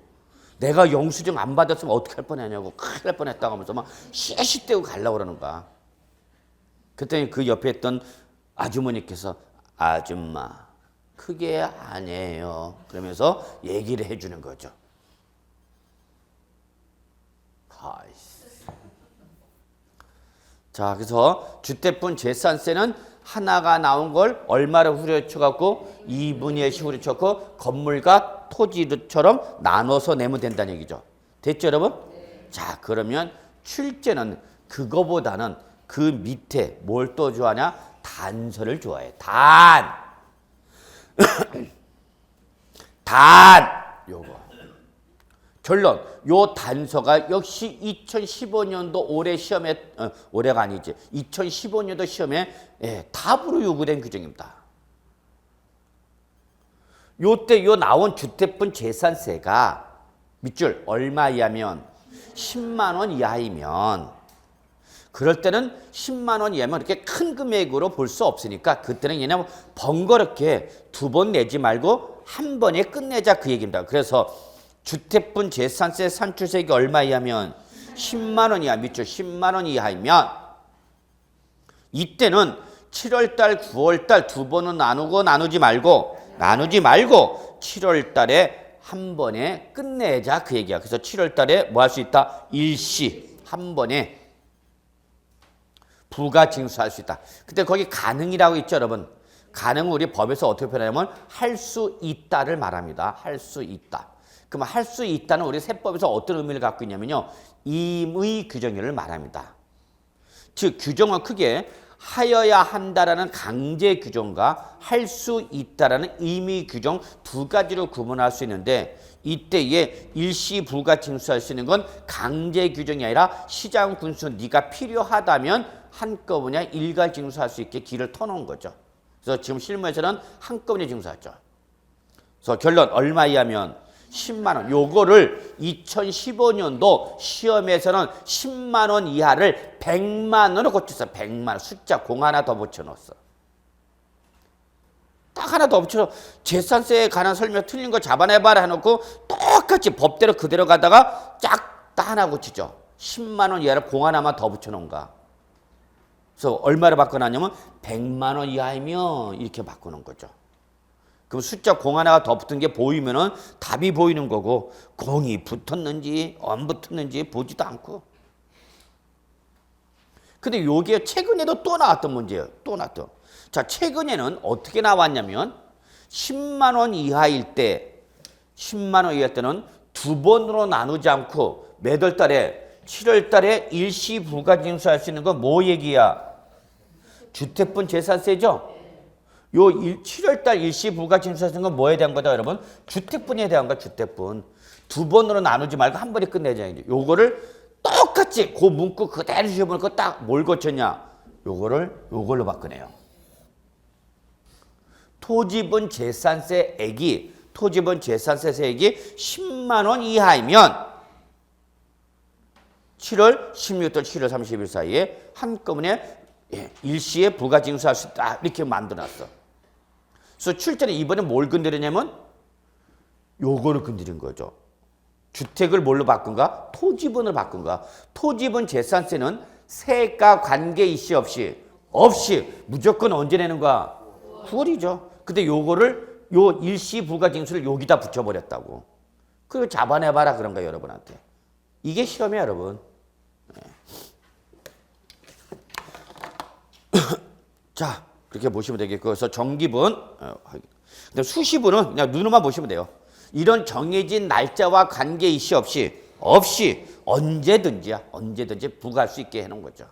내가 영수증 안 받았으면 어떡할 뻔했냐고 큰일 날 뻔했다고 하면서 막 씨앗대고 가려고 그러는 거야. 그랬더니 그 옆에 있던 아주머니께서 아줌마 그게 아니에요. 그러면서 얘기를 해주는 거죠. 자, 그래서 주택분 재산세는 하나가 나온 걸 얼마를 후려쳐갖고 2분의 1씩 후려쳤고 건물과 토지처럼 나눠서 내면 된다는 얘기죠. 됐죠, 여러분? 네. 자, 그러면 출제는 그거보다는 그 밑에 뭘 또 좋아하냐? 단서를 좋아해. 단. 요거. 결론. 요 단서가 역시 2015년도 올해 시험에 올해가 아니지. 2015년도 시험에 답으로 요구된 규정입니다. 요때 나온 주택분 재산세가 밑줄 얼마 이하면 10만 원 이하이면 그럴 때는 10만 원 이하면 이렇게 큰 금액으로 볼 수 없으니까 그때는 그냥 번거롭게 두 번 내지 말고 한 번에 끝내자 그 얘기입니다. 그래서 주택분 재산세 산출세액이 얼마 이하면 10만 원 이하 밑줄 10만 원 이하이면 이때는 7월 달, 9월 달 두 번은 나누지 말고 7월 달에 한 번에 끝내자 그 얘기야. 그래서 7월 달에 뭐 할 수 있다? 일시 한 번에 부가 징수할 수 있다. 근데 거기 가능이라고 있죠, 여러분. 가능은 우리 법에서 어떻게 표현하냐면 할 수 있다를 말합니다. 할 수 있다. 그럼 할 수 있다는 우리 세법에서 어떤 의미를 갖고 있냐면요. 임의 규정을 말합니다. 즉 규정은 크게 하여야 한다라는 강제 규정과 할 수 있다라는 임의 규정 두 가지로 구분할 수 있는데 이때에 일시 불가 징수할 수 있는 건 강제 규정이 아니라 시장 군수 네가 필요하다면 한꺼번에 일괄 징수할 수 있게 길을 터놓은 거죠. 그래서 지금 실무에서는 한꺼번에 징수하죠. 그래서 결론 얼마 이하면 10만 원. 요거를 2015년도 시험에서는 10만 원 이하를 100만 원으로 고쳤어. 100만 원. 숫자 공 하나 더 붙여넣었어. 딱 하나 더 붙여. 재산세에 관한 설명 틀린 거 잡아내봐라 해놓고 똑같이 법대로 그대로 가다가 딱 하나 고치죠. 10만 원 이하를 공 하나만 더 붙여놓은가. 그래서 얼마를 바꿔놨냐면 100만 원 이하이면 이렇게 바꾸는 거죠. 그럼 숫자 공 하나가 더 붙은 게 보이면은 답이 보이는 거고 공이 붙었는지 안 붙었는지 보지도 않고. 근데 요게 최근에도 또 나왔던 문제예요. 또 나왔던. 자, 최근에는 어떻게 나왔냐면 10만 원 이하일 때 10만 원 이하일 때는 두 번으로 나누지 않고 몇 월 달에 7월 달에 일시 부가징수할 수 있는 건 뭐 얘기야? 주택분 재산세죠? 요 7월 달 일시 부가징수할 수 있는 건 뭐에 대한 거다, 여러분? 주택분에 대한 거야, 주택분. 두 번으로 나누지 말고 한 번에 끝내자. 요거를 똑같이 그 문구 그대로 주셔보니까 딱 뭘 고쳤냐? 요걸로 바꾸네요. 토지분 재산세액이 10만 원 이하이면 7월 16일, 7월 30일 사이에 한꺼번에 일시에 부가징수할 수 있다. 이렇게 만들어놨어. 그래서 출제는 이번에 뭘 건드리냐면 요거를 건드린 거죠. 주택을 뭘로 바꾼가? 토지분을 바꾼가? 토지분 재산세는 세가 관계 이시 없이 무조건 언제 내는 거야? 9월이죠. 근데 요거를 요 일시 부가징수를 여기다 붙여버렸다고. 그리고 잡아내봐라 그런 거야, 여러분한테. 이게 시험이야, 여러분. 자, 그렇게 보시면 되겠고, 그래서 정기분, 근데 수시분은 그냥 눈으로만 보시면 돼요. 이런 정해진 날짜와 관계 이시 없이 언제든지 부과할 수 있게 해놓은 거죠.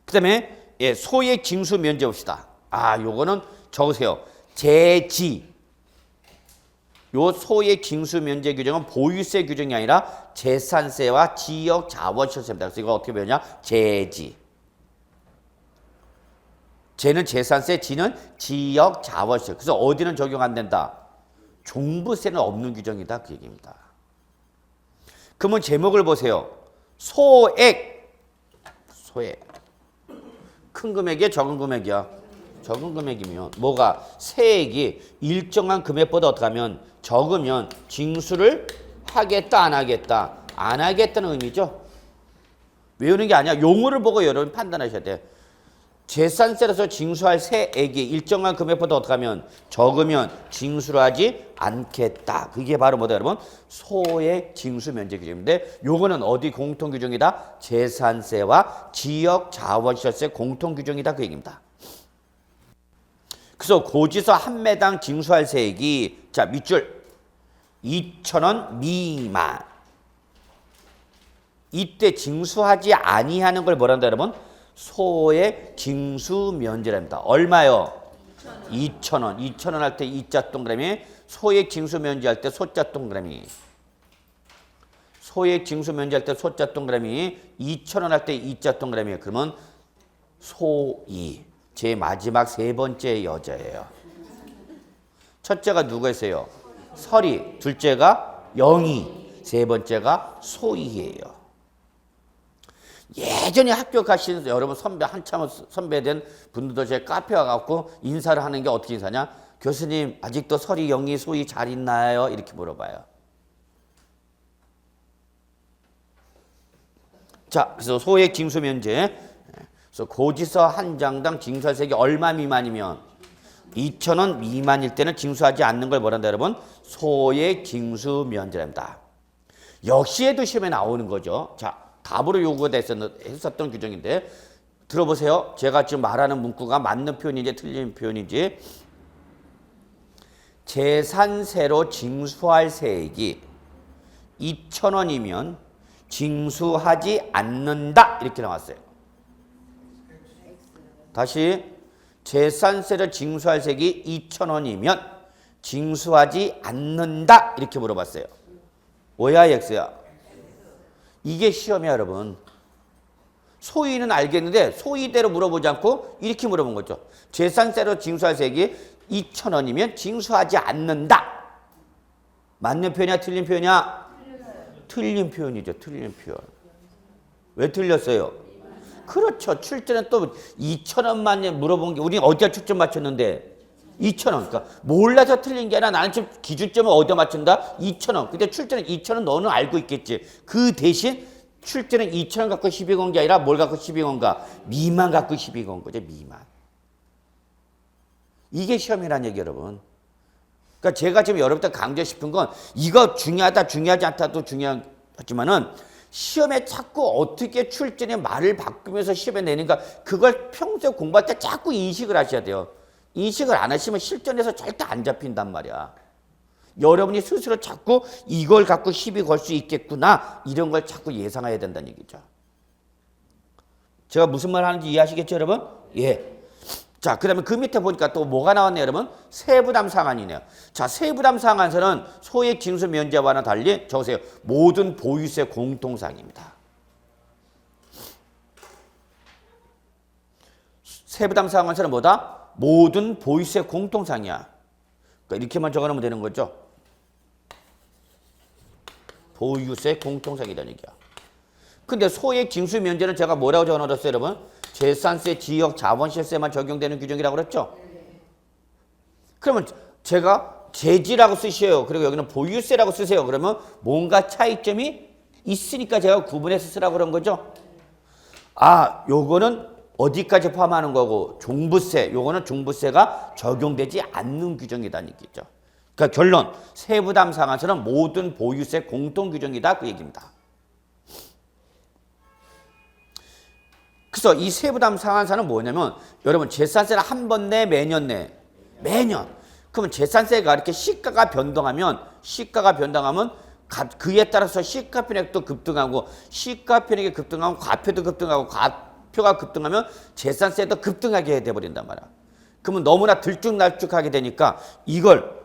그 다음에 소액 징수 면제 봅시다. 요거는 적으세요. 제지. 요 소액 징수 면제 규정은 보유세 규정이 아니라 재산세와 지역 자원시세입니다. 그래서 이거 어떻게 배우냐? 제지. 제는 재산세, 지는 지역 자원시세. 그래서 어디는 적용 안 된다? 종부세는 없는 규정이다. 그 얘기입니다. 그러면 제목을 보세요. 소액. 큰 금액이야, 적은 금액이야? 적은 금액이면 뭐가? 세액이 일정한 금액보다 어떻게 하면 적으면 징수를 하겠다, 안 하겠다? 안 하겠다는 의미죠. 외우는 게 아니야. 용어를 보고 여러분 판단하셔야 돼. 재산세로서 징수할 세액이 일정한 금액보다 어떻게 하면 적으면 징수를 하지 않겠다. 그게 바로 뭐다, 여러분? 소액 징수 면제 규정인데 요거는 어디 공통 규정이다? 재산세와 지역 자원시설세 공통 규정이다. 그 얘기입니다. 그래서 고지서 한 매당 징수할 세액이 자, 밑줄 2,000원 미만. 이때 징수하지 아니하는 걸 뭐란다, 여러분? 소액 징수 면제랍니다. 얼마요? 2,000원. 2,000원 할 때 이자 동그라미, 소액 징수 면제할 때 소자 동그라미. 소액 징수 면제할 때 소자 동그라미, 2,000원 할 때 이자 동그라미. 그러면 소이. 제 마지막 세 번째 여자예요. 첫째가 누구였어요? 설이. 둘째가 영희. 세 번째가 소이예요. 예전에 학교 가시는 여러분 선배, 한참 선배된 분들도 제 카페 와갖고 인사를 하는 게 어떻게 인사냐? 교수님, 아직도 설이, 영희, 소이 잘 있나요? 이렇게 물어봐요. 자, 그래서 소액 징수 면제. 그래서 고지서 한 장당 징수할 세액이 얼마 미만이면 2,000원 미만일 때는 징수하지 않는 걸 뭐란다, 여러분? 소액 징수 면제랍니다. 역시 얘도 시험에 나오는 거죠. 자, 답으로 요구가 했었던 규정인데 들어보세요. 제가 지금 말하는 문구가 맞는 표현인지 틀린 표현인지. 재산세로 징수할 세액이 2,000원이면 징수하지 않는다. 이렇게 나왔어요. 다시 재산세를 징수할 세액이 2,000원이면 징수하지 않는다. 이렇게 물어봤어요. O야 X야? 이게 시험이야, 여러분. 소위는 알겠는데 소위대로 물어보지 않고 이렇게 물어본 거죠. 재산세로 징수할 세액이 2,000원이면 징수하지 않는다. 맞는 표현이야, 틀린 표현이야? 틀린 표현이죠. 틀린 표현. 왜 틀렸어요? 그렇죠. 출제는 또 2,000원만 물어본 게 우리 어디다 초점 맞췄는데 2,000원. 그러니까 몰라서 틀린 게 아니라 나는 지금 기준점을 어디다 맞춘다? 2,000원. 근데 출제는 2,000원 너는 알고 있겠지. 그 대신 출제는 2,000원 갖고 시비 건 게 아니라 뭘 갖고 시비 건가? 미만 갖고 시비 건 거죠. 미만. 이게 시험이라는 얘기, 여러분. 그러니까 제가 지금 여러분들 강조하고 싶은 건 이거 중요하다, 중요하지 않다도 중요하지만은 시험에 자꾸 어떻게 출제의 말을 바꾸면서 시험에 내는가 그걸 평소에 공부할 때 자꾸 인식을 하셔야 돼요. 인식을 안 하시면 실전에서 절대 안 잡힌단 말이야. 여러분이 스스로 자꾸 이걸 갖고 시비 걸 수 있겠구나 이런 걸 자꾸 예상해야 된다는 얘기죠. 제가 무슨 말 하는지 이해하시겠죠 여러분? 예. 자, 그 다음에 그 밑에 보니까 또 뭐가 나왔네요 여러분? 세부담 상한이네요. 자, 세부담 상한선은 소액 징수 면제와는 달리 적으세요. 모든 보유세 공통상입니다. 세부담 상한선은 뭐다? 모든 보유세 공통상이야. 그러니까 이렇게만 적어놓으면 되는 거죠. 보유세 공통상이라는 얘기야. 근데 소액 징수 면제는 제가 뭐라고 적어놓았어요 여러분? 재산세, 지역, 자본시세만 적용되는 규정이라고 그랬죠? 그러면 제가 제지라고 쓰셔요. 그리고 여기는 보유세라고 쓰세요. 그러면 뭔가 차이점이 있으니까 제가 구분해서 쓰라고 그런 거죠? 아, 요거는 어디까지 포함하는 거고 종부세, 요거는 종부세가 적용되지 않는 규정이라는 얘기죠. 그러니까 결론, 세부담 상한선은 모든 보유세 공통 규정이다 그 얘기입니다. 그래서 이 세부담 상한선은 뭐냐면 여러분 재산세를 한 번 내, 매년 내. 매년. 그러면 재산세가 이렇게 시가가 변동하면 그에 따라서 시가 편액도 급등하고 시가 편액이 급등하면 과표도 급등하고 과표가 급등하면 재산세도 급등하게 돼버린단 말이야. 그러면 너무나 들쭉날쭉하게 되니까 이걸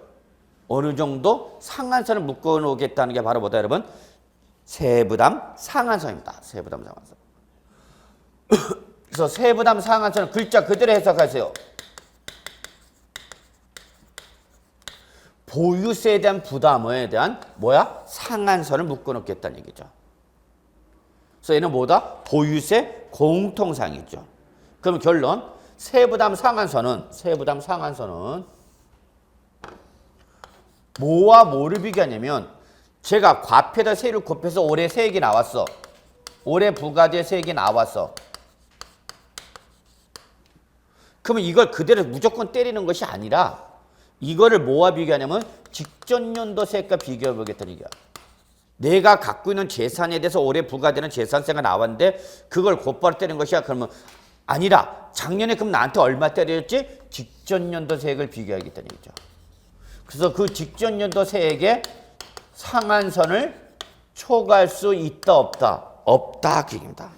어느 정도 상한선을 묶어놓겠다는 게 바로 뭐다 여러분? 세부담 상한선입니다. 세부담 상한선. 그래서 세부담 상한선은 글자 그대로 해석하세요. 보유세에 대한 부담에 대한 상한선을 묶어놓겠다는 얘기죠. 그래서 얘는 뭐다? 보유세 공통상이죠. 그럼 결론 세부담 상한선은 뭐와 뭐를 비교하냐면 제가 과표에다 세율을 곱해서 올해 세액이 나왔어. 올해 부과될 세액이 나왔어. 그러면 이걸 그대로 무조건 때리는 것이 아니라 이거를 뭐와 비교하냐면 직전 연도 세액과 비교해 보겠다는 얘기야. 내가 갖고 있는 재산에 대해서 올해 부과되는 재산세가 나왔는데 그걸 곧바로 때리는 것이야. 그러면 아니라 작년에 그럼 나한테 얼마 때렸지? 직전 연도 세액을 비교하겠다는 얘기죠. 그래서 그 직전 연도 세액의 상한선을 초과할 수 있다 없다? 없다 그 얘기입니다.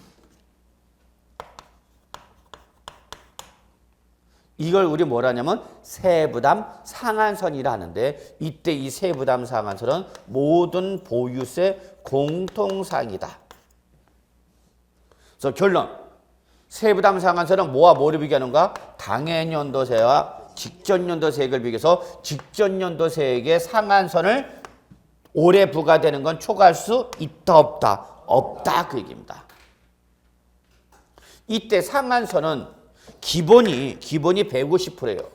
이걸 우리 뭐라 하냐면 세부담 상한선이라 하는데 이때 이 세부담 상한선은 모든 보유세 공통상이다. 그래서 결론 세부담 상한선은 뭐와 뭐를 비교하는가? 당해년도세와 직전년도세액을 비교해서 직전년도세액의 상한선을 올해 부과되는 건 초과할 수 있다 없다? 없다 그 얘기입니다. 이때 상한선은 기본이 150%예요.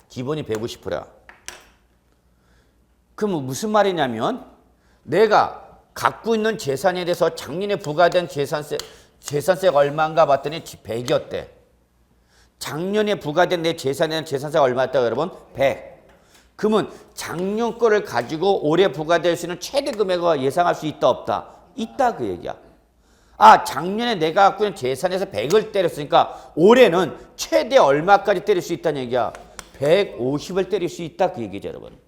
기본이 150%야. 그럼 무슨 말이냐면 내가 갖고 있는 재산에 대해서 작년에 부과된 재산세가 얼마인가 봤더니 100이었대. 작년에 부과된 내 재산에 대한 재산세가 얼마였다고 여러분? 100. 그러면 작년 거를 가지고 올해 부과될 수 있는 최대 금액을 예상할 수 있다 없다? 있다 그 얘기야. 아, 작년에 내가 갖고 있는 재산에서 100을 때렸으니까 올해는 최대 얼마까지 때릴 수 있다는 얘기야? 150을 때릴 수 있다 그 얘기죠 여러분.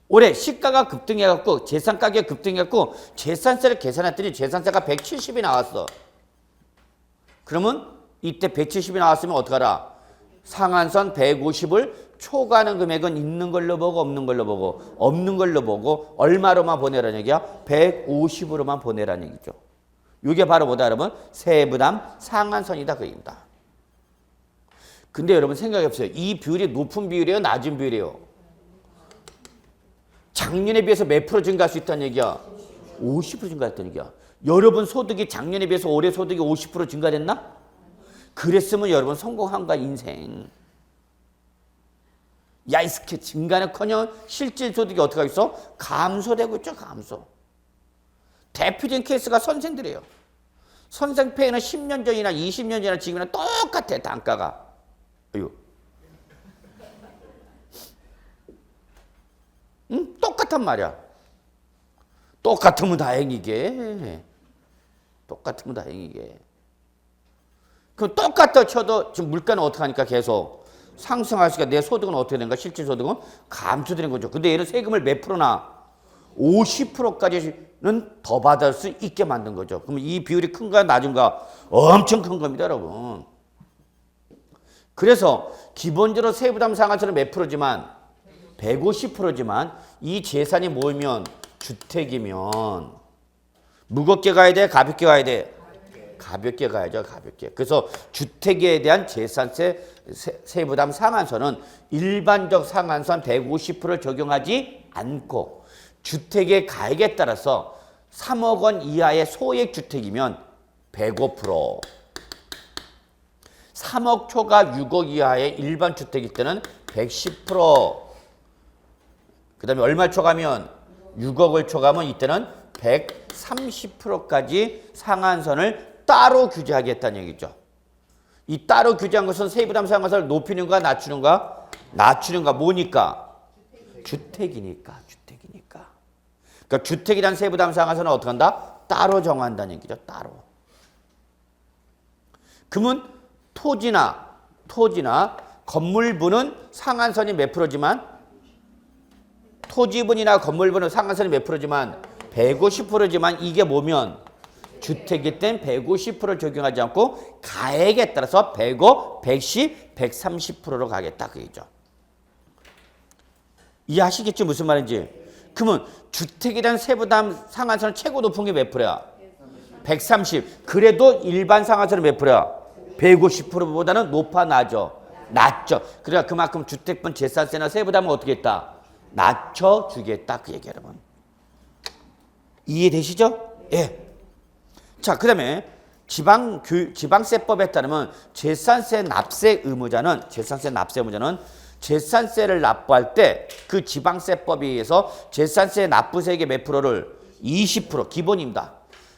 올해 시가가 급등해갖고 재산 가격이 급등해갖고 재산세를 계산했더니 재산세가 170이 나왔어. 그러면 이때 170이 나왔으면 어떡하라? 상한선 150을 초과하는 금액은 있는 걸로 보고 없는 걸로 보고 없는 걸로 보고 얼마로만 보내라는 얘기야? 150으로만 보내라는 얘기죠. 이게 바로 뭐다 여러분? 세부담 상한선이다 그 얘기입니다. 근데 여러분 생각해보세요. 이 비율이 높은 비율이에요? 낮은 비율이에요? 작년에 비해서 몇 프로 증가할 수 있다는 얘기야? 50% 증가했다는 얘기야. 여러분 소득이 작년에 비해서 올해 소득이 50% 증가됐나? 그랬으면 여러분 성공한 거야 인생. 야 이스케 증가는커녕 실질 소득이 어떻게 하겠어? 감소되고 있죠. 감소. 대표적인 케이스가 선생들이에요. 선생 페이는 10년 전이나 20년 전이나 지금이나 똑같아 단가가. 어휴. 응? 똑같단 말이야. 똑같으면 다행이게. 똑같으면 다행이게. 그럼 똑같다 쳐도 지금 물가는 어떻게 하니까 계속 상승하니까 내 소득은 어떻게 되는가? 실질 소득은 감소되는 거죠. 근데 얘는 세금을 몇 프로나 50%까지는 더 받을 수 있게 만든 거죠. 그럼 이 비율이 큰가 낮은가? 엄청 큰 겁니다, 여러분. 그래서 기본적으로 세부담 상한선은 몇 프로지만 150%지만 이 재산이 모이면 주택이면 무겁게 가야 돼? 가볍게 가야 돼? 가볍게 가야죠. 가볍게. 그래서 주택에 대한 재산세 세부담 상한선은 일반적 상한선 150%를 적용하지 않고 주택의 가액에 따라서 3억 원 이하의 소액 주택이면 105%, 3억 초과 6억 이하의 일반 주택일 때는 110%, 그 다음에 얼마 초과면 6억을 초과하면 이때는 130%까지 상한선을 따로 규제하겠다는 얘기죠. 이 따로 규제한 것은 세부담 상한선을 높이는가 낮추는가? 낮추는가 뭐니까? 주택이니까. 주택이니까. 그러니까 주택이란 세부담 상한선은 어떻게 한다? 따로 정한다는 얘기죠. 따로. 그러면 토지나 건물부는 상한선이 몇 프로지만 토지분이나 건물분은 상한선이 몇 프로지만 150%지만 이게 뭐면 주택일 땐 150% 적용하지 않고 가액에 따라서 105, 110, 130%로 가겠다 그 얘기죠. 이해하시겠죠? 무슨 말인지. 그러면 주택이란 세부담 상한선은 최고 높은 게 몇 프로야? 130. 그래도 일반 상한선은 몇 프로야? 150%보다는 높아 낮죠? 낮죠. 그러니까 그만큼 주택분 재산세나 세부담은 어떻게 했다? 낮춰주겠다 그 얘기 여러분. 이해되시죠? 예. 자, 그 다음에 지방세법에 따르면 재산세 납세 의무자는 재산세를 납부할 때 그 지방세법에 의해서 재산세 납부세액의 몇 프로를 20% 기본입니다.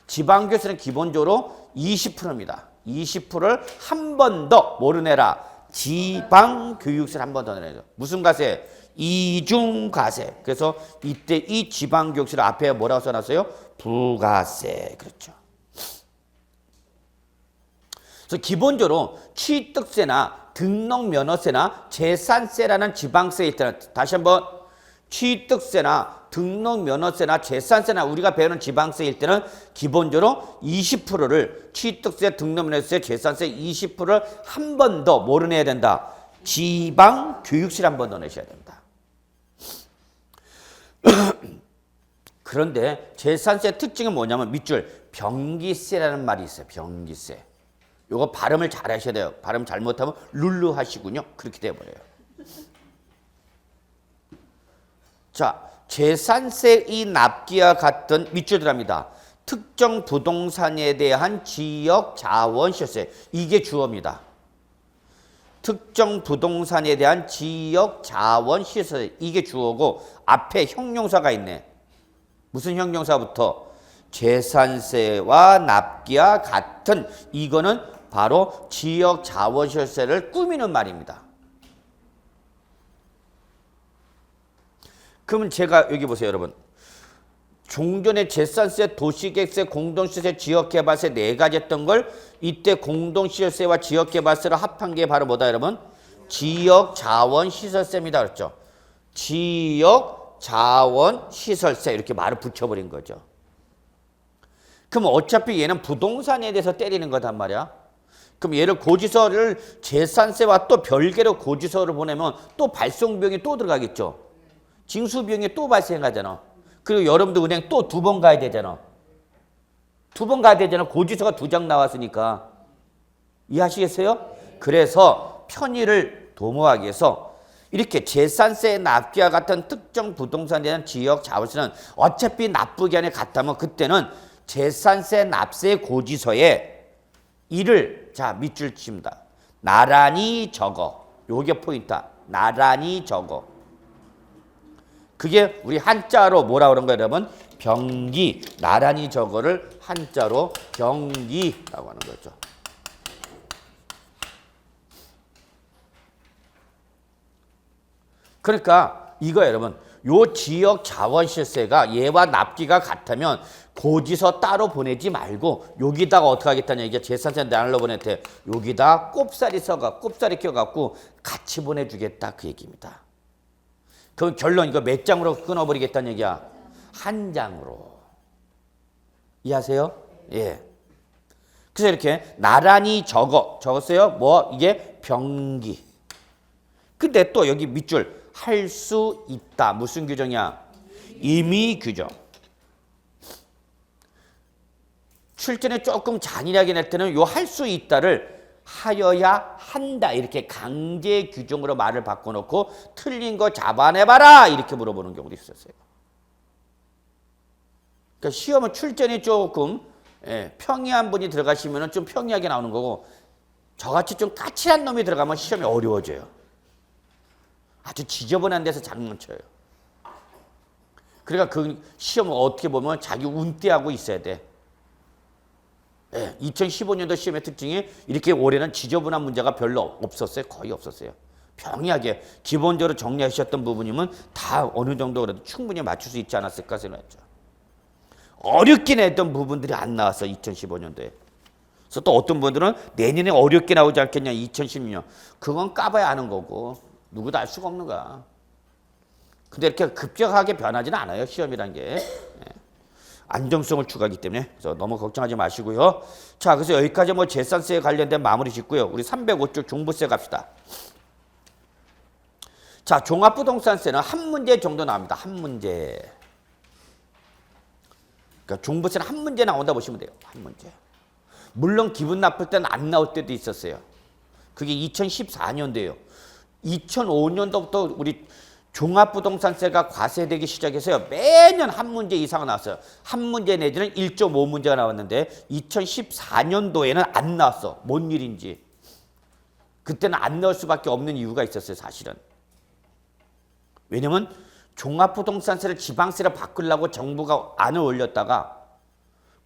지방교세는 기본적으로 20%입니다. 20%를 한 번 더 뭐로 내라? 지방교육세를 한 번 더 내죠. 무슨 가세? 이중과세. 그래서 이때 이 지방교육세를 앞에 뭐라고 써놨어요? 부가세. 그렇죠. 그래서 기본적으로 취득세나 등록면허세나 재산세라는 지방세일 때는 다시 한번 취득세나 등록면허세나 재산세나 우리가 배우는 지방세일 때는 기본적으로 20%를 취득세, 등록면허세, 재산세 20%를 한 번 더 뭐로 내야 된다? 지방교육세를 한 번 더 내셔야 된다. 그런데 재산세 특징은 뭐냐면 밑줄 병기세라는 말이 있어요. 병기세. 요거 발음을 잘 하셔야 돼요. 발음 잘못하면 룰루 하시군요. 그렇게 돼버려요. 자, 재산세의 납기와 같은 밑줄 들어갑니다. 특정 부동산에 대한 지역 자원 시세. 이게 주어입니다. 특정 부동산에 대한 지역 자원 시세. 이게 주어고 앞에 형용사가 있네. 무슨 형용사부터? 재산세와 납기와 같은 이거는 바로 지역 자원 시세를 꾸미는 말입니다. 그러면 제가 여기 보세요, 여러분. 종전에 재산세, 도시계획세, 공동시세, 지역개발세 네 가지 했던 걸 이때 공동시세와 지역개발세를 합한 게 바로 뭐다, 여러분? 지역자원시설세입니다. 그렇죠? 지역자원시설세 이렇게 말을 붙여버린 거죠. 그럼 어차피 얘는 부동산에 대해서 때리는 거단 말이야. 그럼 얘를 고지서를 재산세와 또 별개로 고지서를 보내면 또 발송비용이 또 들어가겠죠. 징수비용이 또 발생하잖아. 그리고 여러분도 은행 또 2번 가야 되잖아. 2번 가야 되잖아. 고지서가 2장 나왔으니까. 이해하시겠어요? 그래서 편의를 도모하기 위해서 이렇게 재산세 납기와 같은 특정 부동산에 대한 지역 자원세는 어차피 납부 기한에 같다면 그때는 재산세 납세 고지서에 이를 자 밑줄 칩니다. 나란히 적어. 요게 포인트야. 나란히 적어. 그게 우리 한자로 뭐라 그런 거예요, 여러분? 병기. 나란히 적어를 한자로 병기라고 하는 거죠. 그러니까 이거 여러분 요 지역 자원시세가 얘와 납기가 같으면 고지서 따로 보내지 말고 여기다가 어떻게 하겠다냐. 이게 재산세 나눠 보낼 때 여기다 꼽사리 껴갖고 같이 보내주겠다 그 얘기입니다. 그 결론 이거 몇 장으로 끊어버리겠다는 얘기야? 한 장으로. 이해하세요? 예. 그래서 이렇게 나란히 적었어요. 뭐 이게 병기. 근데 또 여기 밑줄 할 수 있다. 무슨 규정이야? 임의 규정. 출전에 조금 잔인하게 낼 때는 요 할 수 있다를 하여야 한다. 이렇게 강제 규정으로 말을 바꿔놓고 틀린 거 잡아내봐라. 이렇게 물어보는 경우도 있었어요. 그러니까 시험은 출전이 조금 평이한 분이 들어가시면 좀 평이하게 나오는 거고 저같이 좀 까칠한 놈이 들어가면 시험이 어려워져요. 아주 지저분한 데서 장난쳐요. 그러니까 그 시험을 어떻게 보면 자기 운대하고 있어야 돼. 2015년도 시험의 특징이 이렇게 올해는 지저분한 문제가 별로 없었어요. 거의 없었어요. 평이하게 기본적으로 정리하셨던 부분이면 다 어느 정도 그래도 충분히 맞출 수 있지 않았을까 생각했죠. 어렵긴 했던 부분들이 안 나왔어 2015년도에. 그래서 또 어떤 분들은 내년에 어렵게 나오지 않겠냐 2016년. 그건 까봐야 아는 거고 누구도 알 수가 없는 거야. 근데 이렇게 급격하게 변하지는 않아요 시험이란 게. 안정성을 추구하기 때문에. 그래서 너무 걱정하지 마시고요. 자, 그래서 여기까지 뭐 재산세에 관련된 마무리 짓고요. 우리 305쪽 종부세 갑시다. 자, 종합부동산세는 한 문제 정도 나옵니다. 한 문제. 그러니까 종부세는 한 문제 나온다 보시면 돼요. 한 문제. 물론 기분 나쁠 때는 안 나올 때도 있었어요. 그게 2014년도예요. 2005년도부터 우리 종합부동산세가 과세되기 시작해서요. 매년 한 문제 이상 나왔어요. 한 문제 내지는 1.5문제가 나왔는데 2014년도에는 안 나왔어. 뭔 일인지. 그때는 안 나올 수밖에 없는 이유가 있었어요. 사실은. 왜냐면 종합부동산세를 지방세로 바꾸려고 정부가 안을 올렸다가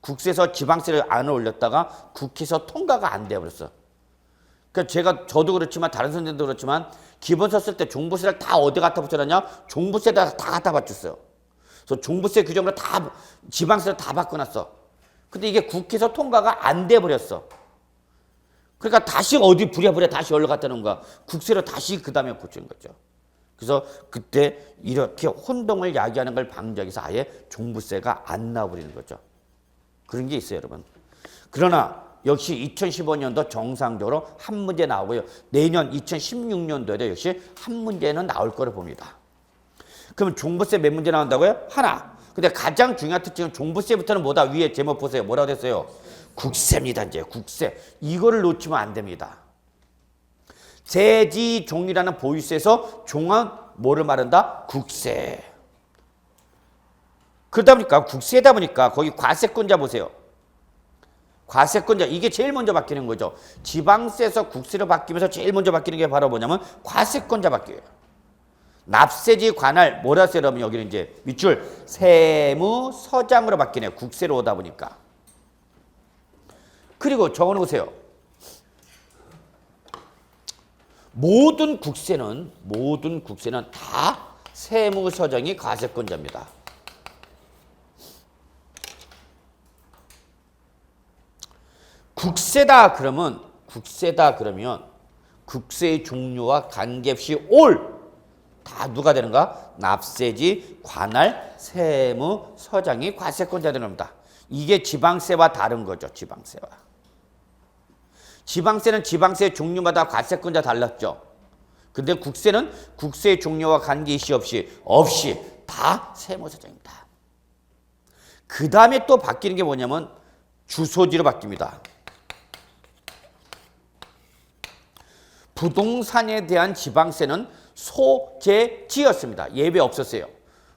국세에서 지방세를 안을 올렸다가 국회에서 통과가 안 돼버렸어. 그러니까 저도 그렇지만 다른 선생님도 그렇지만 기본서 쓸 때 종부세를 다 어디 갖다 붙여놨냐? 종부세에다 다 갖다 바쳤어요. 그래서 종부세 규정으로 다 지방세를 다 바꿔놨어. 근데 이게 국회에서 통과가 안 돼버렸어. 그러니까 다시 어디 부랴부랴 다시 올라갔다 놓은 거야. 국세로 다시 그 다음에 고치는 거죠. 그래서 그때 이렇게 혼동을 야기하는 걸 방지하기 위해서 아예 종부세가 안 나와버리는 거죠. 그런 게 있어요, 여러분. 그러나 역시 2015년도 정상적으로 한 문제 나오고요. 내년 2016년도에도 역시 한 문제는 나올 거로 봅니다. 그럼 종부세 몇 문제 나온다고요? 하나. 근데 가장 중요한 특징은 종부세부터는 뭐다? 위에 제목 보세요. 뭐라고 됐어요? 국세입니다. 이제 국세. 이거를 놓치면 안 됩니다. 세지종이라는 보유세에서 종합 뭐를 말한다? 국세. 그러다 보니까 국세다 보니까 거기 과세권자 보세요. 과세권자 이게 제일 먼저 바뀌는 거죠. 지방세에서 국세로 바뀌면서 제일 먼저 바뀌는 게 바로 뭐냐면 과세권자 바뀌어요. 납세지 관할 뭐라 써요? 그러면 여기는 이제 밑줄 세무서장으로 바뀌네요. 국세로 오다 보니까. 그리고 적어놓으세요. 모든 국세는 다 세무서장이 과세권자입니다. 국세다 그러면 국세의 종류와 관계없이 올 다 누가 되는가? 납세지, 관할, 세무서장이 과세권자 되는 겁니다. 이게 지방세와 다른 거죠. 지방세와. 지방세는 지방세의 종류마다 과세권자 달랐죠. 근데 국세는 국세의 종류와 관계이시 없이 다 세무서장입니다. 그 다음에 또 바뀌는 게 뭐냐면 주소지로 바뀝니다. 부동산에 대한 지방세는 소재지였습니다. 예외 없었어요.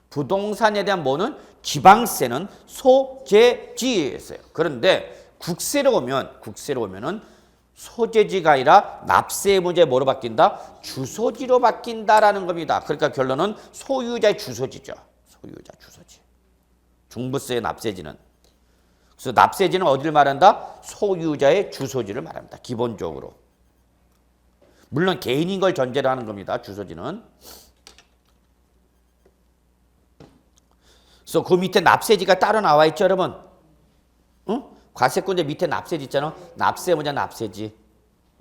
부동산에 대한 뭐는 지방세는 소재지였어요. 그런데 국세로 오면은 소재지가 아니라 납세 문제 뭐로 바뀐다? 주소지로 바뀐다라는 겁니다. 그러니까 결론은 소유자의 주소지죠. 소유자 주소지. 종부세의 납세지는. 그래서 납세지는 어디를 말한다? 소유자의 주소지를 말합니다. 기본적으로. 물론 개인인 걸 전제로 하는 겁니다. 주소지는. 그래서 그 밑에 납세지가 따로 나와 있죠, 여러분. 응? 과세권자 밑에 납세지 있잖아. 납세 뭐냐, 납세지.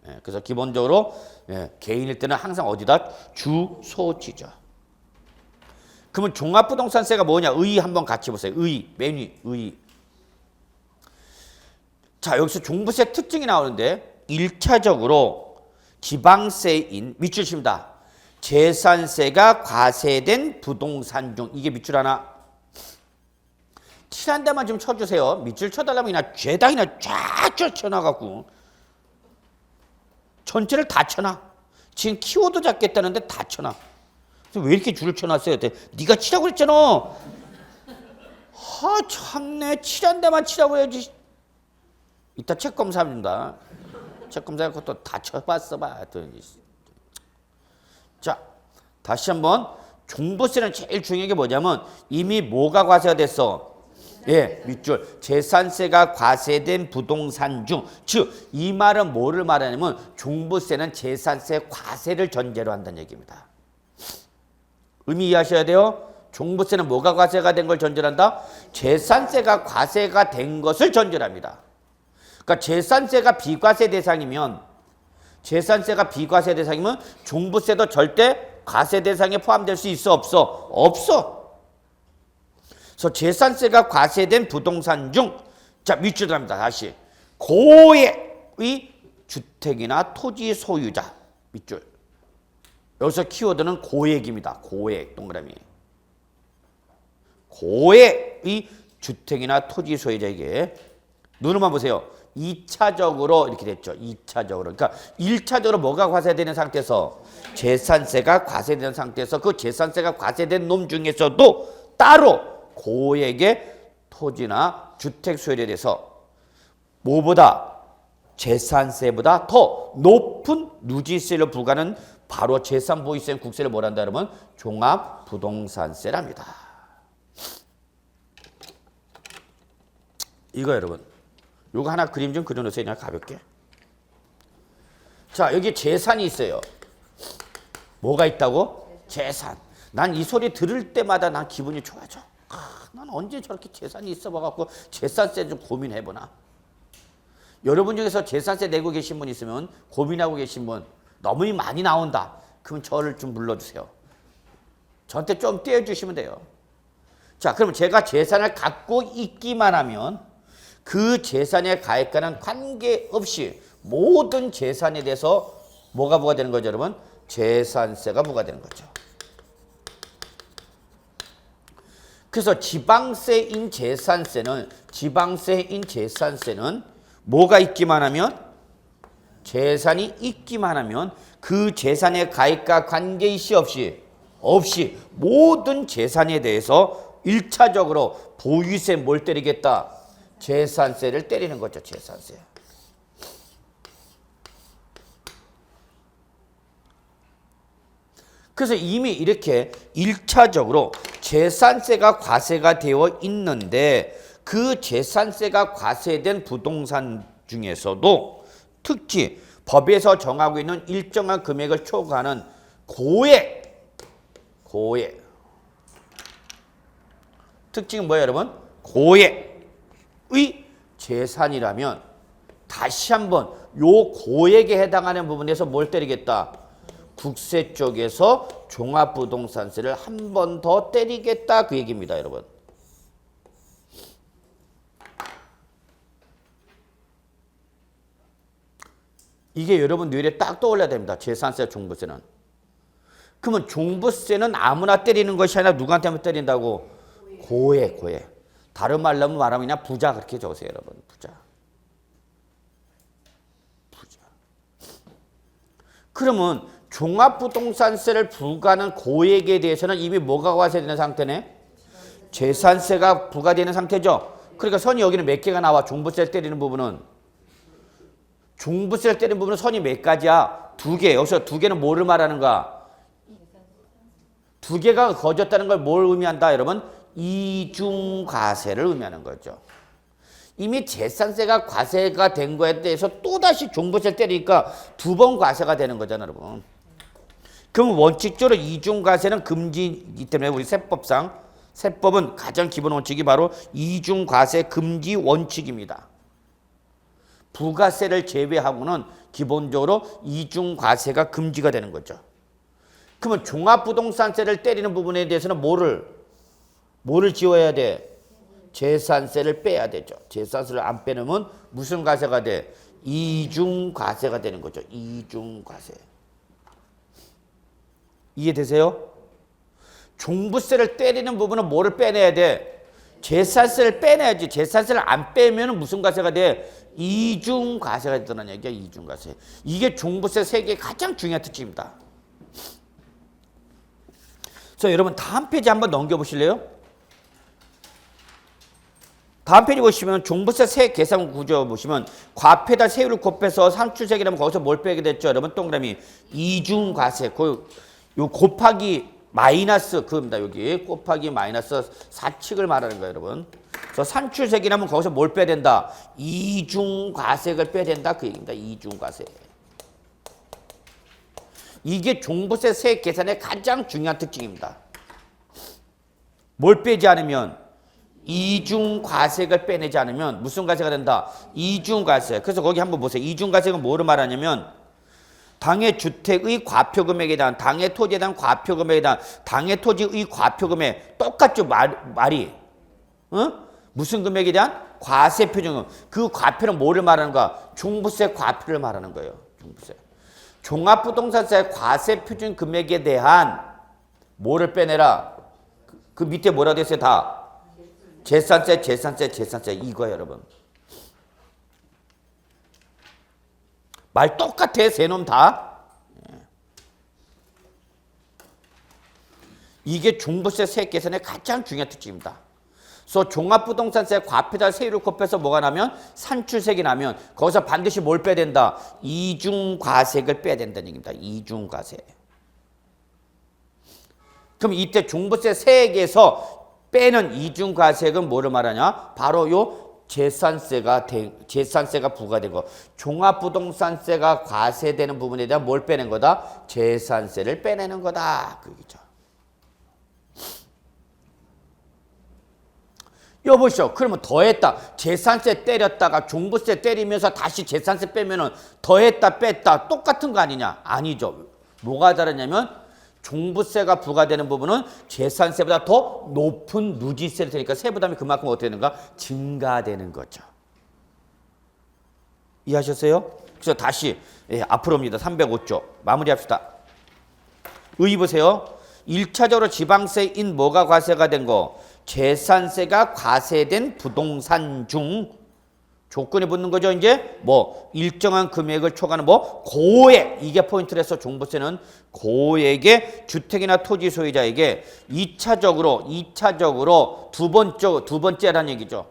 예, 그래서 기본적으로 예, 개인일 때는 항상 어디다 주소지죠. 그러면 종합부동산세가 뭐냐? 의 한번 같이 보세요. 의, 맨 위, 의. 자, 여기서 종부세 특징이 나오는데 1차적으로 지방세인 밑줄 칩니다. 재산세가 과세된 부동산 중 이게 밑줄 하나. 칠한 대만 좀 쳐주세요. 밑줄 쳐달라면 그냥 죄다 그냥 쫙쫙 쳐놔갖고 전체를 다 쳐놔. 지금 키워드 잡겠다는데 다 쳐놔. 왜 이렇게 줄을 쳐놨어요? 네가 치라고 그랬잖아. 아 참네. 칠한 대만 치라고 해야지. 이따 책 검사합니다. 책 검사하고 또 다 쳐봤어 봐. 자, 다시 한번 종부세는 제일 중요한 게 뭐냐면 이미 뭐가 과세가 됐어? 예, 밑줄. 재산세가 과세된 부동산 중, 즉 이 말은 뭐를 말하냐면 종부세는 재산세 과세를 전제로 한다는 얘기입니다. 의미 이해하셔야 돼요. 종부세는 뭐가 과세가 된 걸 전제로 한다? 재산세가 과세가 된 것을 전제로 합니다. 그러니까 재산세가 비과세 대상이면 종부세도 절대 과세 대상에 포함될 수 있어, 없어? 없어. 그래서 재산세가 과세된 부동산 중, 자, 밑줄 갑니다. 다시. 고액의 주택이나 토지 소유자. 밑줄. 여기서 키워드는 고액입니다. 고액, 동그라미. 고액의 주택이나 토지 소유자에게 눈으로만 보세요. 2차적으로 이렇게 됐죠. 2차적으로. 그러니까 1차적으로 뭐가 과세되는 상태에서 재산세가 과세되는 상태에서 그 재산세가 과세된 놈 중에서도 따로 고액의 토지나 주택 소유에 대해서 뭐보다 재산세보다 더 높은 누지세를 부과하는 바로 재산보유세 국세를 뭐란다 그러면 종합부동산세랍니다. 이거 여러분. 요거 하나 그림 좀 그려놓으세요. 그냥 가볍게. 자, 여기 재산이 있어요. 뭐가 있다고? 재산. 난 이 소리 들을 때마다 난 기분이 좋아져. 난 언제 저렇게 재산이 있어 봐갖고 재산세 좀 고민해보나. 여러분 중에서 재산세 내고 계신 분 있으면 고민하고 계신 분 너무 많이 나온다. 그럼 저를 좀 불러주세요. 저한테 좀 떼어주시면 돼요. 자, 그럼 제가 재산을 갖고 있기만 하면 그 재산의 가액과는 관계없이 모든 재산에 대해서 뭐가 부과되는 거죠, 여러분? 재산세가 부과되는 거죠. 그래서 지방세인 재산세는 뭐가 있기만 하면 재산이 있기만 하면 그 재산의 가액과 관계이시 없이 모든 재산에 대해서 1차적으로 보유세 뭘 때리겠다? 재산세를 때리는 거죠. 재산세. 그래서 이미 이렇게 1차적으로 재산세가 과세가 되어 있는데 그 재산세가 과세된 부동산 중에서도 특히 법에서 정하고 있는 일정한 금액을 초과하는 고액 특징은 뭐예요, 여러분? 고액의 재산이라면 다시 한번 요 고액에 해당하는 부분에서 뭘 때리겠다? 국세 쪽에서 종합부동산세를 한 번 더 때리겠다 그 얘기입니다, 여러분. 이게 여러분 뇌에 딱 떠올려야 됩니다. 재산세, 종부세는. 그러면 종부세는 아무나 때리는 것이 아니라 누구한테만 때린다고? 고액. 다른 말로 말하면 그냥 부자 그렇게 적으세요, 여러분. 부자. 그러면 종합부동산세를 부과하는 고액에 대해서는 이미 뭐가 과세되는 상태네? 재산세가 부과되는 상태죠. 그러니까 선이 여기는 몇 개가 나와? 종부세를 때리는 부분은. 종부세를 때리는 부분은 선이 몇 가지야? 2개. 여기서 2개는 뭐를 말하는가? 2개가 거졌다는 걸 뭘 의미한다, 여러분? 이중과세를 의미하는 거죠. 이미 재산세가 과세가 된 거에 대해서 또다시 종부세를 때리니까 2번 과세가 되는 거잖아요, 여러분. 그럼 원칙적으로 이중과세는 금지이기 때문에 우리 세법상 세법은 가장 기본 원칙이 바로 이중과세 금지 원칙입니다. 부가세를 제외하고는 기본적으로 이중과세가 금지가 되는 거죠. 그러면 종합부동산세를 때리는 부분에 대해서는 뭐를 지워야 돼? 재산세를 빼야 되죠. 재산세를 안 빼놓으면 무슨 과세가 돼? 이중과세가 되는 거죠. 이중과세. 이해되세요? 종부세를 때리는 부분은 뭐를 빼내야 돼? 재산세를 빼내야지. 재산세를 안 빼면 무슨 과세가 돼? 이중과세가 된다는 얘기야. 이중과세. 이게 종부세 세계의 가장 중요한 특징입니다. 그래서 여러분 다음 페이지 한번 넘겨보실래요? 다음 페이지 보시면 종부세 세 계산 구조 보시면 과표에다 세율을 곱해서 산출세계라면 거기서 뭘 빼게 됐죠? 여러분 동그라미 이중과세. 요 곱하기 마이너스 그겁니다. 여기 곱하기 마이너스 사칙을 말하는 거예요, 여러분. 그래서 산출세계라면 거기서 뭘 빼야 된다? 이중과세를 빼야 된다 그 얘기입니다. 이중과세. 이게 종부세 세액 계산의 가장 중요한 특징입니다. 뭘 빼지 않으면 이중과세를 빼내지 않으면 무슨 과세가 된다? 이중과세. 그래서 거기 한번 보세요. 이중과세가 뭐를 말하냐면 당해 주택의 과표금액에 대한 당해 토지에 대한 과표금액에 대한 당해 토지의 과표금액 똑같죠 말이 무슨 금액에 대한 과세 표준금. 그 과표는 뭐를 말하는 거야? 종부세 과표를 말하는 거예요. 종부세. 종합부동산세 과세 표준 금액에 대한 뭐를 빼내라? 그 밑에 뭐라 돼 있어요? 다 재산세 이거예요, 여러분. 말 똑같아, 세 놈 다. 이게 종부세 세액 계산의 가장 중요한 특징입니다. 그래서 종합부동산세 과표에다 세율을 곱해서 뭐가 나면 산출세액이 나면 거기서 반드시 뭘 빼야 된다? 이중과세를 빼야 된다는 얘기입니다. 이중과세. 그럼 이때 종부세 세액에서 빼는 이중과세액은 뭐를 말하냐? 바로 요 재산세가 부과되고 종합부동산세가 과세되는 부분에 대한 뭘 빼낸 거다? 재산세를 빼내는 거다. 그 얘기죠. 여보시오. 그러면 더했다. 재산세 때렸다가 종부세 때리면서 다시 재산세 빼면은 더했다 뺐다 똑같은 거 아니냐? 아니죠. 뭐가 다르냐면 종부세가 부과되는 부분은 재산세보다 더 높은 누지세를 테니까 세부담이 그만큼 어떻게 되는가? 증가되는 거죠. 이해하셨어요? 그래서 다시 앞으로입니다. 305조 마무리합시다. 의 보세요. 1차적으로 지방세인 뭐가 과세가 된 거? 재산세가 과세된 부동산 중 조건이 붙는 거죠. 이제 뭐 일정한 금액을 초과하는 뭐 고액, 이게 포인트라서 종부세는 고액의 주택이나 토지 소유자에게 2차적으로 두 번째라는 얘기죠.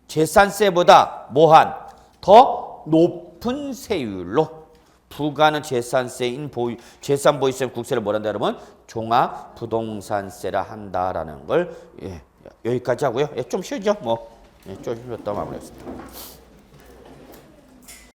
재산세보다 뭐한 더 높은 세율로 부과하는 재산세인 재산보유세 국세를 뭐란다 여러분? 종합부동산세라 한다라는 걸 여기까지 하고요. 좀 쉬죠. 좀 쉬었다 마무리했습니다.